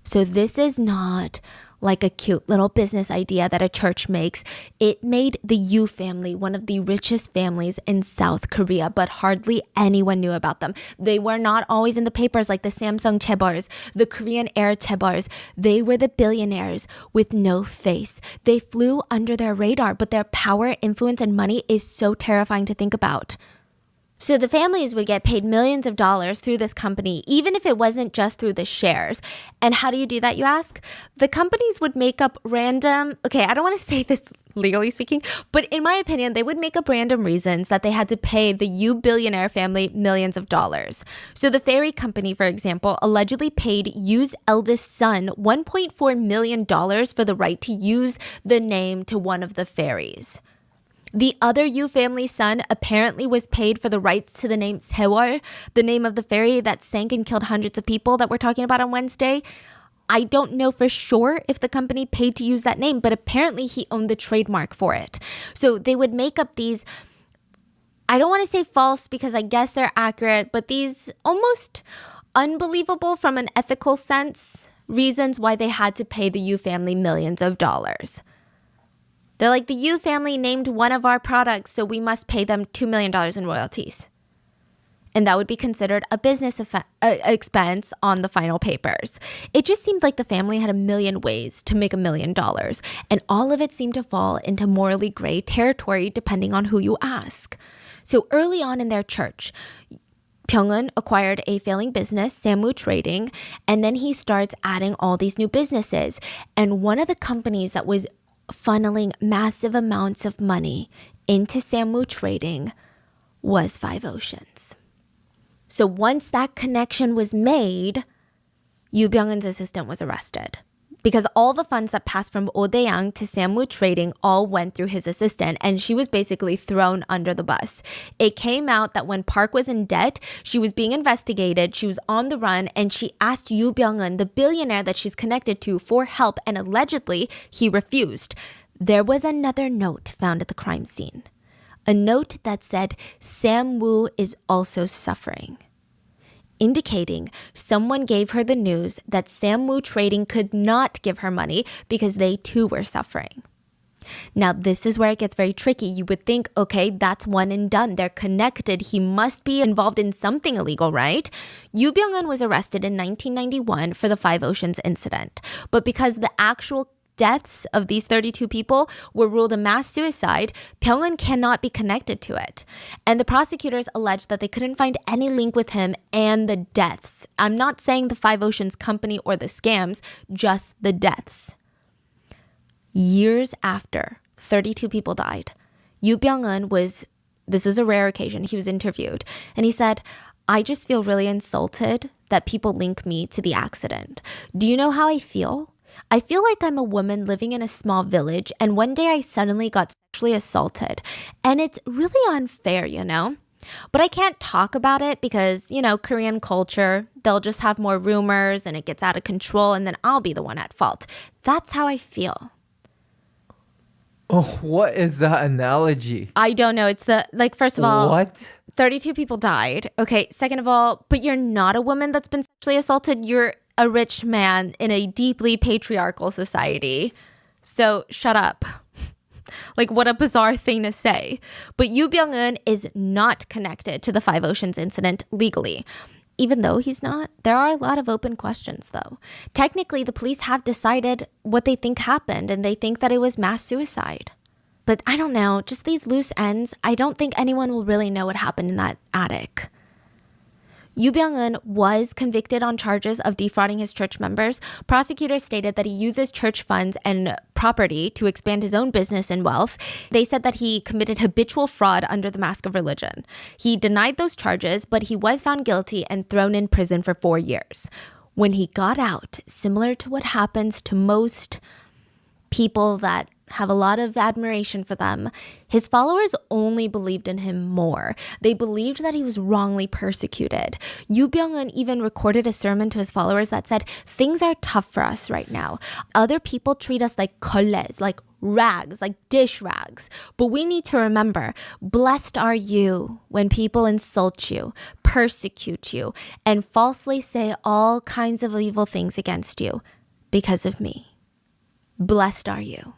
So this is not like a cute little business idea that a church makes. It made the Yoo family one of the richest families in South Korea, but hardly anyone knew about them. They were not always in the papers like the Samsung chaebols, the Korean Air chaebols. They were the billionaires with no face. They flew under their radar, but their power, influence, and money is so terrifying to think about. So the families would get paid millions of dollars through this company, even if it wasn't just through the shares. And how do you do that, you ask? The companies would make up random, I don't want to say this legally speaking, but in my opinion, they would make up random reasons that they had to pay the Yoo billionaire family millions of dollars. So the ferry company, for example, allegedly paid Yoo's eldest son $1.4 million for the right to use the name to one of the ferries. The other Yoo family son apparently was paid for the rights to the name Sewol, the name of the ferry that sank and killed hundreds of people that we're talking about on Wednesday. I don't know for sure if the company paid to use that name, but apparently he owned the trademark for it. So they would make up these, I don't want to say false because I guess they're accurate, but these almost unbelievable from an ethical sense reasons why they had to pay the Yoo family millions of dollars. They're like, the Yoo family named one of our products, so we must pay them $2 million in royalties. and that would be considered a business expense on the final papers. It just seemed like the family had a million ways to make $1 million, and all of it seemed to fall into morally gray territory depending on who you ask. So early on in their church, Byung-eun acquired a failing business, Samwoo Trading, and then he starts adding all these new businesses. And one of the companies that was funneling massive amounts of money into Samwoo Trading was Five Oceans. So once that connection was made, Yoo Byung-eun's assistant was arrested because all the funds that passed from Oh Dae-yang to Samwoo Trading all went through his assistant, and she was basically thrown under the bus. It came out that when Park was in debt, she was being investigated, she was on the run, and she asked Yoo Byung-eun, the billionaire that she's connected to, for help, and allegedly he refused. There was another note found at the crime scene. A note that said, Samwoo is also suffering, indicating someone gave her the news that Samwoo Trading could not give her money because they too were suffering. Now, this is where it gets very tricky. You would think, okay, that's one and done. They're connected. He must be involved in something illegal, right? Yoo Byung-eun was arrested in 1991 for the Five Oceans incident. But because the actual deaths of these 32 people were ruled a mass suicide, Byung-eun cannot be connected to it. And the prosecutors alleged that they couldn't find any link with him and the deaths. I'm not saying the Five Oceans company or the scams, just the deaths. Years after 32 people died, Yoo Byung-eun this was a rare occasion, he was interviewed, and he said, I just feel really insulted that people link me to the accident. Do you know how I feel? I feel like I'm a woman living in a small village, and one day I suddenly got sexually assaulted. And it's really unfair, you know? But I can't talk about it because, Korean culture, they'll just have more rumors and it gets out of control, and then I'll be the one at fault. That's how I feel. Oh, what is that analogy? I don't know. It's first of all, What? 32 people died. Okay, second of all, but you're not a woman that's been sexually assaulted. You're a rich man in a deeply patriarchal society. So shut up. What a bizarre thing to say. But Yoo Byung-eun is not connected to the Five Oceans incident legally. Even though he's not, there are a lot of open questions though. Technically, the police have decided what they think happened, and they think that it was mass suicide. But I don't know, just these loose ends, I don't think anyone will really know what happened in that attic. Yoo Byung-eun was convicted on charges of defrauding his church members. Prosecutors stated that he uses church funds and property to expand his own business and wealth. They said that he committed habitual fraud under the mask of religion. He denied those charges, but he was found guilty and thrown in prison for 4 years. When he got out, similar to what happens to most people that have a lot of admiration for them, his followers only believed in him more. They believed that he was wrongly persecuted. Yoo Byung-eun even recorded a sermon to his followers that said, things are tough for us right now. Other people treat us like kolles, like rags, like dish rags. But we need to remember, blessed are you when people insult you, persecute you, and falsely say all kinds of evil things against you because of me. Blessed are you.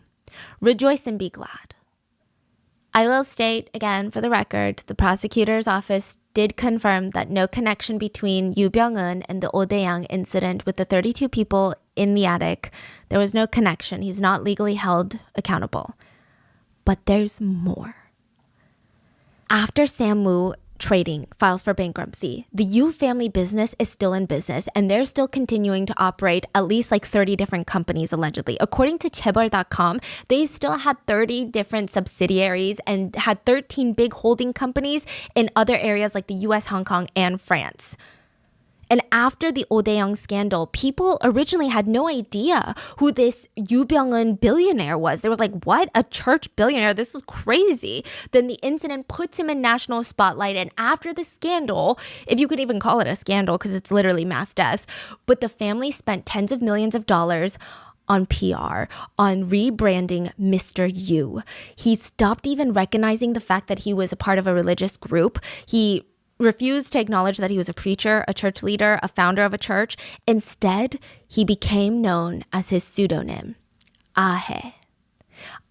Rejoice and be glad. I will state again for the record, the prosecutor's office did confirm that no connection between Yoo Byung-eun and the Oh Dae-yang incident with the 32 people in the attic. There was no connection. He's not legally held accountable. But there's more. After Samwoo Trading files for bankruptcy, the Yoo family business is still in business, and they're still continuing to operate at least 30 different companies allegedly. According to chaebol.com, they still had 30 different subsidiaries and had 13 big holding companies in other areas like the US, Hong Kong, and France. And after the Oh Dae-young scandal, people originally had no idea who this Yoo Byung-eun billionaire was. They were like, what? A church billionaire? This is crazy. Then the incident puts him in national spotlight. And after the scandal, if you could even call it a scandal because it's literally mass death, but the family spent tens of millions of dollars on PR, on rebranding Mr. Yoo. He stopped even recognizing the fact that he was a part of a religious group. He refused to acknowledge that he was a preacher, a church leader, a founder of a church. Instead, he became known as his pseudonym, Ahe.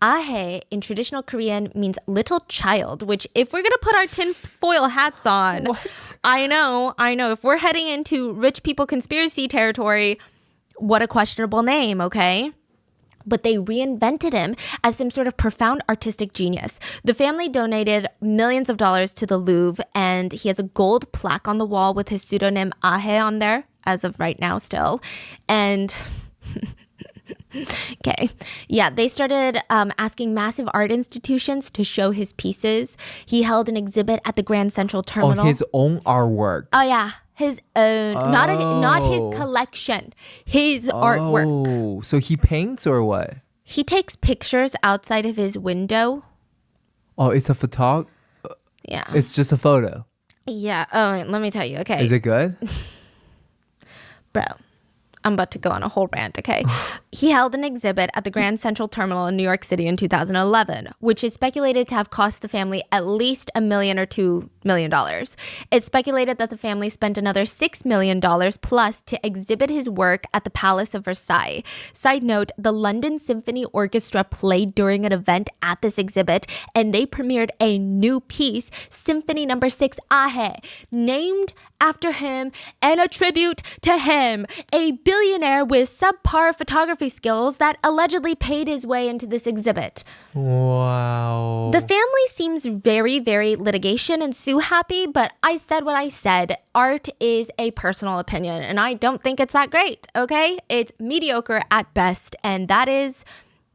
Ahe in traditional Korean means little child, which if we're going to put our tinfoil hats on, What? I know. If we're heading into rich people conspiracy territory, what a questionable name, okay? But they reinvented him as some sort of profound artistic genius. The family donated millions of dollars to the Louvre, and he has a gold plaque on the wall with his pseudonym Ahe on there, as of right now still. And okay. Yeah, they started asking massive art institutions to show his pieces. He held an exhibit at the Grand Central Terminal. Oh, his own artwork. Oh, yeah. His own. Not his collection. His artwork. Oh, so he paints or what? He takes pictures outside of his window. Oh, it's a photog. Yeah. It's just a photo. Yeah. Oh, wait, let me tell you. Okay. Is it good? Bro, I'm about to go on a whole rant, okay? He held an exhibit at the Grand Central Terminal in New York City in 2011, which is speculated to have cost the family at least $1 million or $2 million. It's speculated that the family spent another $6 million plus to exhibit his work at the Palace of Versailles. Side note, the London Symphony Orchestra played during an event at this exhibit, and they premiered a new piece, Symphony No. 6 Ahe, named after him and a tribute to him, a billionaire with subpar photography skills that allegedly paid his way into this exhibit. Wow. The family seems very, very litigation and sue happy, but I said what I said. Art is a personal opinion, and I don't think it's that great, okay? It's mediocre at best, and that is...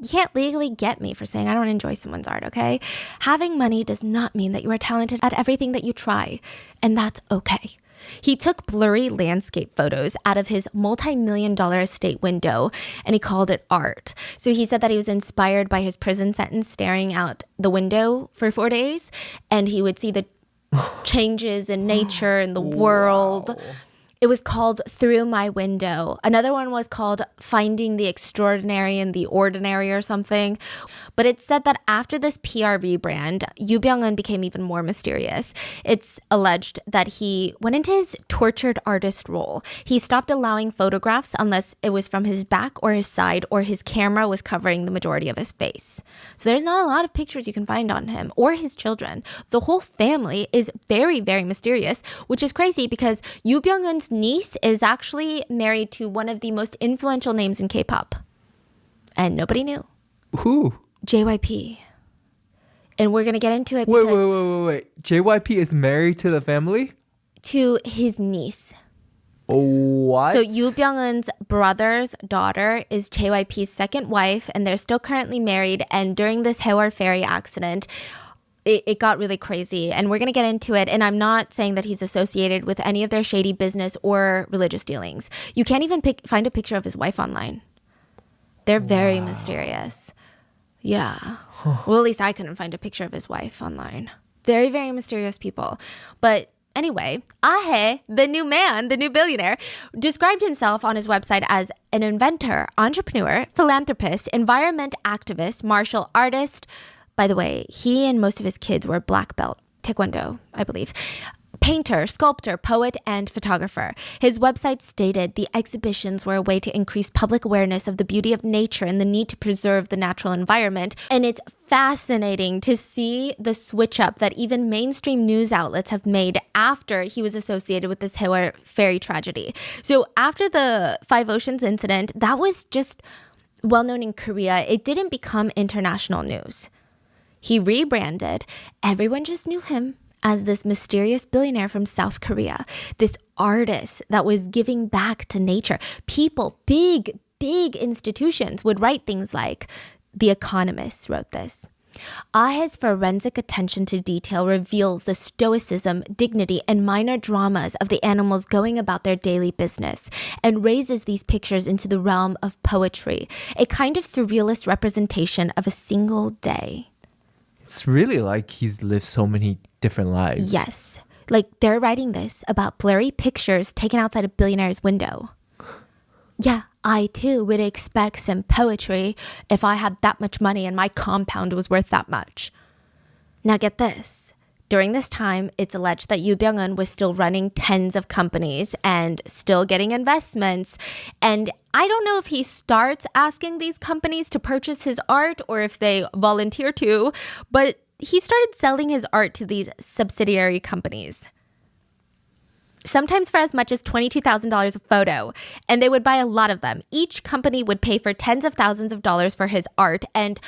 You can't legally get me for saying I don't enjoy someone's art, okay? Having money does not mean that you are talented at everything that you try, and that's okay. He took blurry landscape photos out of his multi-million-dollar estate window, and he called it art. So he said that he was inspired by his prison sentence staring out the window for 4 days, and he would see the changes in nature and the world. Wow. It was called Through My Window. Another one was called Finding the Extraordinary in the Ordinary or something. But it said that after this PR rebrand, Yoo Byung-eun became even more mysterious. It's alleged that he went into his tortured artist role. He stopped allowing photographs unless it was from his back or his side, or his camera was covering the majority of his face. So there's not a lot of pictures you can find on him or his children. The whole family is very, very mysterious, which is crazy because Yoo Byung-eun's niece is actually married to one of the most influential names in K-pop. And nobody knew. Who? JYP. And we're going to get into it Wait, because wait. JYP is married to the family? to his niece. What? So Yoo Byung-eun's brother's daughter is JYP's second wife, and they're still currently married. And during this Haewol ferry accident, it got really crazy, and we're going to get into it. And I'm not saying that he's associated with any of their shady business or religious dealings. You can't even find a picture of his wife online. They're very mysterious. Yeah. Well, at least I couldn't find a picture of his wife online. Very, very mysterious people. But anyway, Ahe, the new man, the new billionaire, described himself on his website as an inventor, entrepreneur, philanthropist, environment activist, martial artist. By the way, he and most of his kids were black belt, taekwondo, I believe. Painter, sculptor, poet, and photographer. His website stated the exhibitions were a way to increase public awareness of the beauty of nature and the need to preserve the natural environment. And it's fascinating to see the switch up that even mainstream news outlets have made after he was associated with this Haewol ferry tragedy. So after the Five Oceans incident, that was just well known in Korea. It didn't become international news. He rebranded. Everyone just knew him as this mysterious billionaire from South Korea, this artist that was giving back to nature. People, big institutions would write things like, The Economist wrote this. Ahe's forensic attention to detail reveals the stoicism, dignity, and minor dramas of the animals going about their daily business, and raises these pictures into the realm of poetry, a kind of surrealist representation of a single day. It's really like he's lived so many different lives. Yes. Like they're writing this about blurry pictures taken outside a billionaire's window. Yeah, I too would expect some poetry if I had that much money and my compound was worth that much. Now get this. During this time, it's alleged that Yoo Byung-eun was still running tens of companies and still getting investments. And I don't know if he starts asking these companies to purchase his art or if they volunteer to, but he started selling his art to these subsidiary companies, sometimes for as much as $22,000 a photo, and they would buy a lot of them. Each company would pay for tens of thousands of dollars for his art, and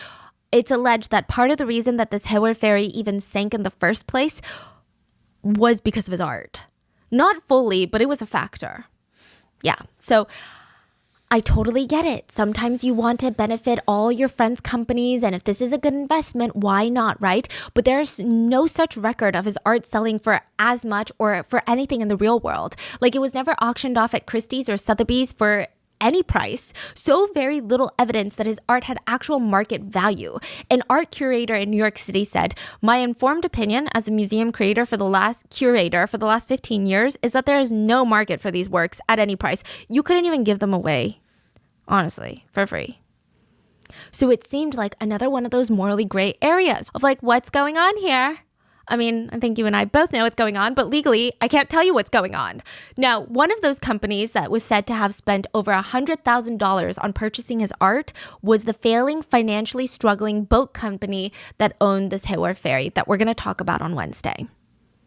it's alleged that part of the reason that this Haewol ferry even sank in the first place was because of his art. Not fully, but it was a factor. Yeah, so I totally get it. Sometimes you want to benefit all your friends' companies, and if this is a good investment, why not, right? But there's no such record of his art selling for as much or for anything in the real world. Like, it was never auctioned off at Christie's or Sotheby's for any price. So very little evidence that his art had actual market value. An art curator in New York City said, "My informed opinion as a museum curator for the last 15 years is that there is no market for these works at any price. You couldn't even give them away, honestly, for free." So it seemed like another one of those morally gray areas of like, what's going on here? I mean, I think you and I both know what's going on, but legally, I can't tell you what's going on. Now, one of those companies that was said to have spent over $100,000 on purchasing his art was the failing, financially struggling boat company that owned this Haewol ferry that we're going to talk about on Wednesday.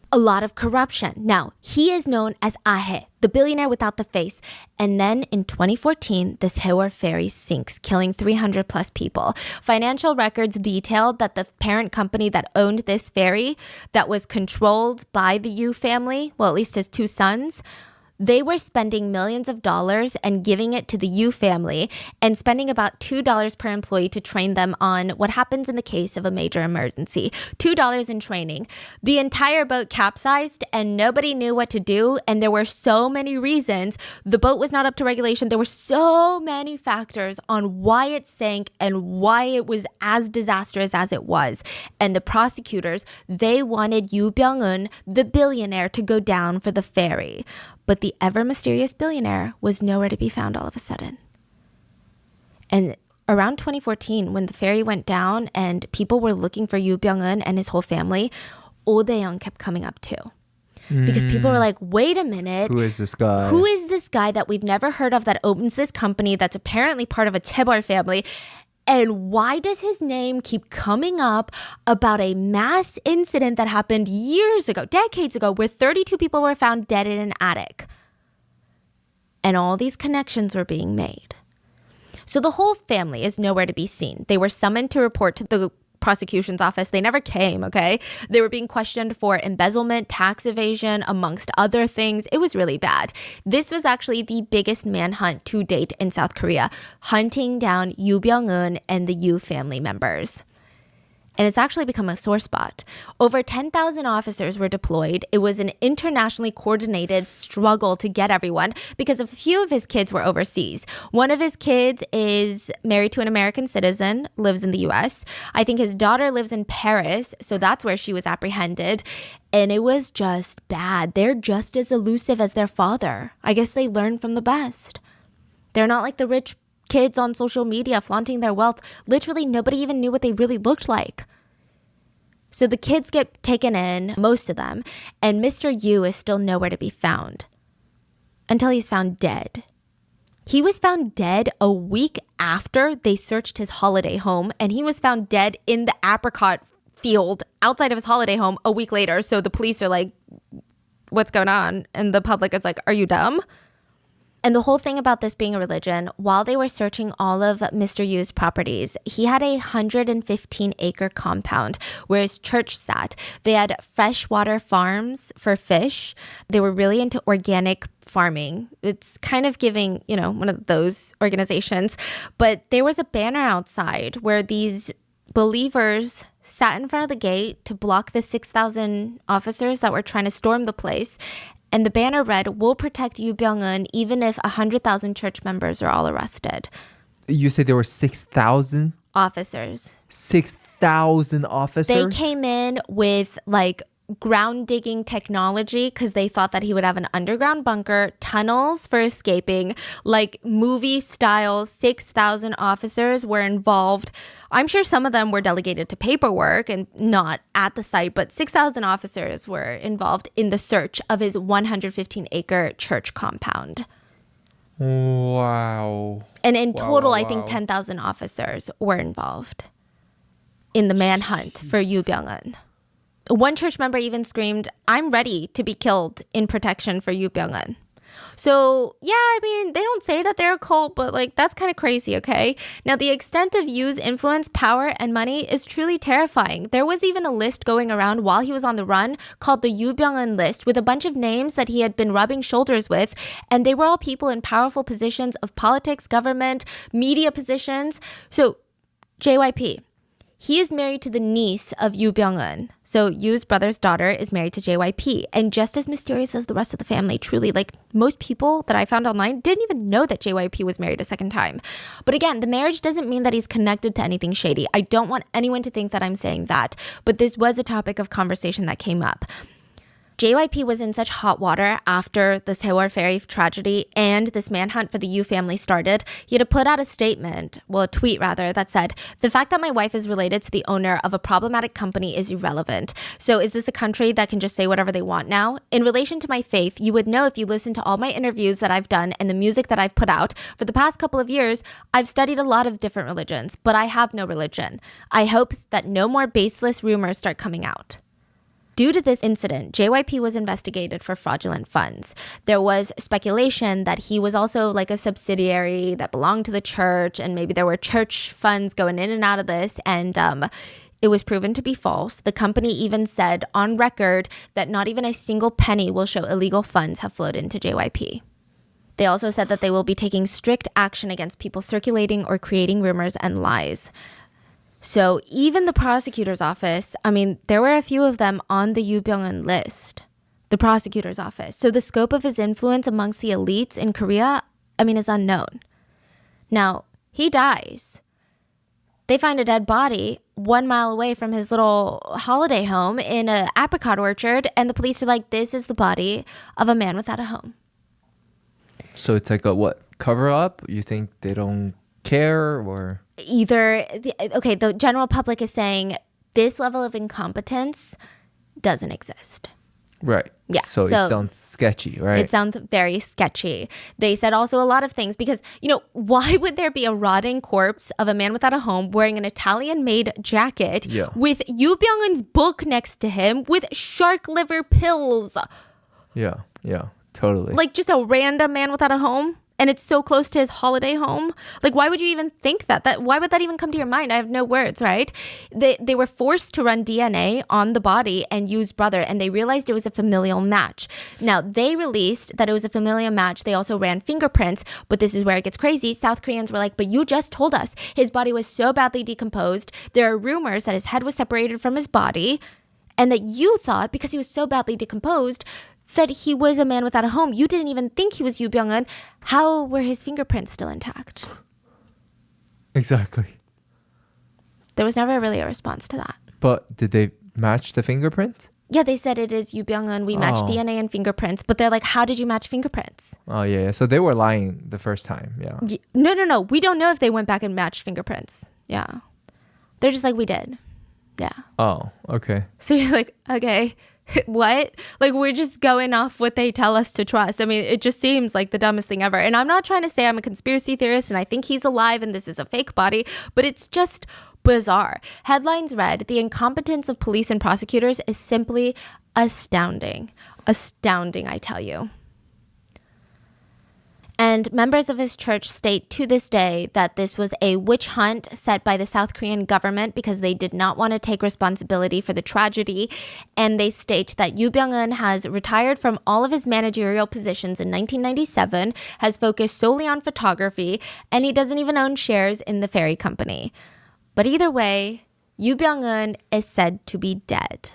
A lot of corruption. Now, he is known as Ahe, the billionaire without the face. And then in 2014, this Haewol ferry sinks, killing 300 plus people. Financial records detailed that the parent company that owned this ferry, that was controlled by the Yu family, well, at least his two sons, they were spending millions of dollars and giving it to the Yu family and spending about $2 per employee to train them on what happens in the case of a major emergency. $2 in training. The entire boat capsized and nobody knew what to do. And there were so many reasons. The boat was not up to regulation. There were so many factors on why it sank and why it was as disastrous as it was. And the prosecutors, they wanted Yu Byung-eun, the billionaire, to go down for the ferry. But the ever-mysterious billionaire was nowhere to be found all of a sudden. And around 2014, when the ferry went down and people were looking for Yu Byung-eun and his whole family, Oh Dae-young kept coming up too. Because people were like, wait a minute. Who is this guy? Who is this guy that we've never heard of that owns this company that's apparently part of a chaebol family? And why does his name keep coming up about a mass incident that happened years ago, decades ago, where 32 people were found dead in an attic? And all these connections were being made. So the whole family is nowhere to be seen. They were summoned to report to the prosecution's office. They never came, okay? They were being questioned for embezzlement, tax evasion, amongst other things. It was really bad. This was actually the biggest manhunt to date in South Korea, hunting down Yu Byung-eun and the Yu family members. And it's actually become a sore spot. Over 10,000 officers were deployed. It was an internationally coordinated struggle to get everyone because a few of his kids were overseas. One of his kids is married to an American citizen, lives in the US. I think his daughter lives in Paris, so that's where she was apprehended. And it was just bad. They're just as elusive as their father. I guess they learned from the best. They're not like the rich kids on social media flaunting their wealth. Literally, nobody even knew what they really looked like. So the kids get taken in, most of them, and Mr. Yu is still nowhere to be found until he's found dead. He was found dead a week after they searched his holiday home, and he was found dead in the apricot field outside of his holiday home a week later. So the police are like, what's going on? And the public is like, are you dumb? And the whole thing about this being a religion, while they were searching all of Mr. Yu's properties, he had a 115-acre compound where his church sat. They had freshwater farms for fish. They were really into organic farming. It's kind of giving, one of those organizations. But there was a banner outside where these believers sat in front of the gate to block the 6,000 officers that were trying to storm the place. And the banner read, "We'll protect Yu Byung-eun even if 100,000 church members are all arrested." You say there were 6,000? Officers. 6,000 officers? They came in with ground digging technology because they thought that he would have an underground bunker, tunnels for escaping, movie style. 6,000 officers were involved. I'm sure some of them were delegated to paperwork and not at the site, but 6,000 officers were involved in the search of his 115-acre church compound. Wow. And in Wow, total, wow, I think wow. 10,000 officers were involved in the manhunt for Yu Byung-un. One church member even screamed, "I'm ready to be killed in protection for Yu Byung-un." So, yeah, I mean, they don't say that they're a cult, but like, that's kind of crazy, okay? Now, the extent of Yu's influence, power, and money is truly terrifying. There was even a list going around while he was on the run called the Yu Byung-un list with a bunch of names that he had been rubbing shoulders with, and they were all people in powerful positions of politics, government, media positions. So, JYP. He is married to the niece of Yu Byung-un. So Yu's brother's daughter is married to JYP. And just as mysterious as the rest of the family, truly, like most people that I found online didn't even know that JYP was married a second time. But again, the marriage doesn't mean that he's connected to anything shady. I don't want anyone to think that I'm saying that. But this was a topic of conversation that came up. JYP was in such hot water after the Sewol ferry tragedy and this manhunt for the Yu family started. He had to put out a statement, well, a tweet rather, that said, "The fact that my wife is related to the owner of a problematic company is irrelevant. So is this a country that can just say whatever they want now? In relation to my faith, you would know if you listen to all my interviews that I've done and the music that I've put out. For the past couple of years, I've studied a lot of different religions, but I have no religion. I hope that no more baseless rumors start coming out." Due to this incident, JYP was investigated for fraudulent funds. There was speculation that he was also like a subsidiary that belonged to the church, and maybe there were church funds going in and out of this, and it was proven to be false. The company even said on record that not even a single penny will show illegal funds have flowed into JYP. They also said that they will be taking strict action against people circulating or creating rumors and lies. So even the prosecutor's office, I mean, there were a few of them on the Yu Byung-un list, the prosecutor's office. So the scope of his influence amongst the elites in Korea, I mean, is unknown. Now, he dies. They find a dead body 1 mile away from his little holiday home in an apricot orchard, and the police are like, "This is the body of a man without a home." So it's like a what? Cover up? You think they don't care or? The general public is saying this level of incompetence doesn't exist. Right. Yeah, So it so- sounds sketchy, right? It sounds very sketchy. They said also a lot of things because, why would there be a rotting corpse of a man without a home wearing an Italian-made jacket Yeah. with Yu Byung-un's book next to him with shark liver pills? Yeah. Totally. Like just a random man without a home? And it's so close to his holiday home. Like, why would you even think that? Why would that even come to your mind? I have no words, right? They were forced to run DNA on the body and Yu's brother, and they realized it was a familial match. Now, they released that it was a familial match. They also ran fingerprints, but this is where it gets crazy. South Koreans were like, "But you just told us his body was so badly decomposed. There are rumors that his head was separated from his body, and that you thought, because he was so badly decomposed, that he was a man without a home. You didn't even think he was Yu Byung-un. How were his fingerprints still intact?" Exactly. There was never really a response to that. But did they match the fingerprint? Yeah, they said it is Yu Byung-un. We matched Oh. DNA and fingerprints. But they're like, how did you match fingerprints? Oh yeah. So they were lying the first time. Yeah. No. We don't know if they went back and matched fingerprints. Yeah. They're just like, we did. Yeah. Oh, okay. So you're like, okay, what? Like, we're just going off what they tell us to trust. I mean, it just seems like the dumbest thing ever. And I'm not trying to say I'm a conspiracy theorist and I think he's alive and this is a fake body, but it's just bizarre. Headlines read, "The incompetence of police and prosecutors is simply astounding." Astounding, I tell you. And members of his church state to this day that this was a witch hunt set by the South Korean government because they did not want to take responsibility for the tragedy. And they state that Yu Byung-un has retired from all of his managerial positions in 1997, has focused solely on photography, and he doesn't even own shares in the ferry company. But either way, Yu Byung-un is said to be dead.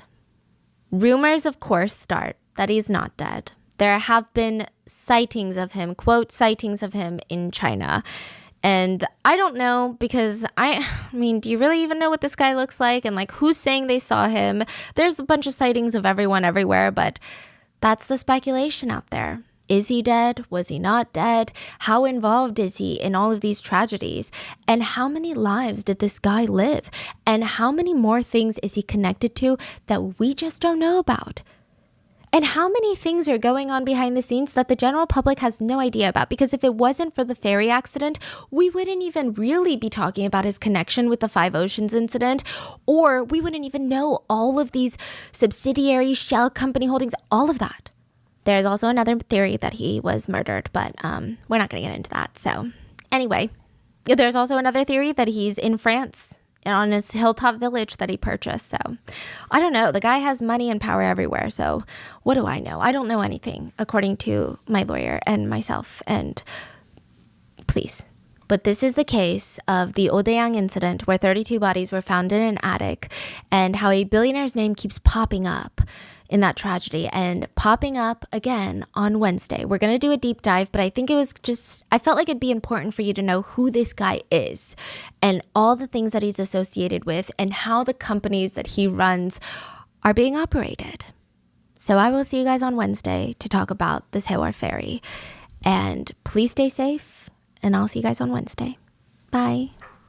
Rumors, of course, start that he's not dead. There have been sightings of him, quote, sightings of him in China. And I don't know because I mean, do you really even know what this guy looks like? And like, who's saying they saw him? There's a bunch of sightings of everyone everywhere, but that's the speculation out there. Is he dead? Was he not dead? How involved is he in all of these tragedies? And how many lives did this guy live? And how many more things is he connected to that we just don't know about? And how many things are going on behind the scenes that the general public has no idea about? Because if it wasn't for the ferry accident, we wouldn't even really be talking about his connection with the Five Oceans incident, or we wouldn't even know all of these subsidiary shell company holdings, all of that. There's also another theory that he was murdered, but we're not going to get into that. So anyway, there's also another theory that he's in France on his hilltop village that he purchased. So I don't know. The guy has money and power everywhere. So what do I know? I don't know anything, according to my lawyer and myself. And please. But this is the case of the Odaeang incident where 32 bodies were found in an attic, and how a billionaire's name keeps popping up in that tragedy and popping up again on Wednesday. We're going to do a deep dive, but I think I felt like it'd be important for you to know who this guy is and all the things that he's associated with and how the companies that he runs are being operated. So I will see you guys on Wednesday to talk about this Haewar ferry. And please stay safe, and I'll see you guys on Wednesday. Bye.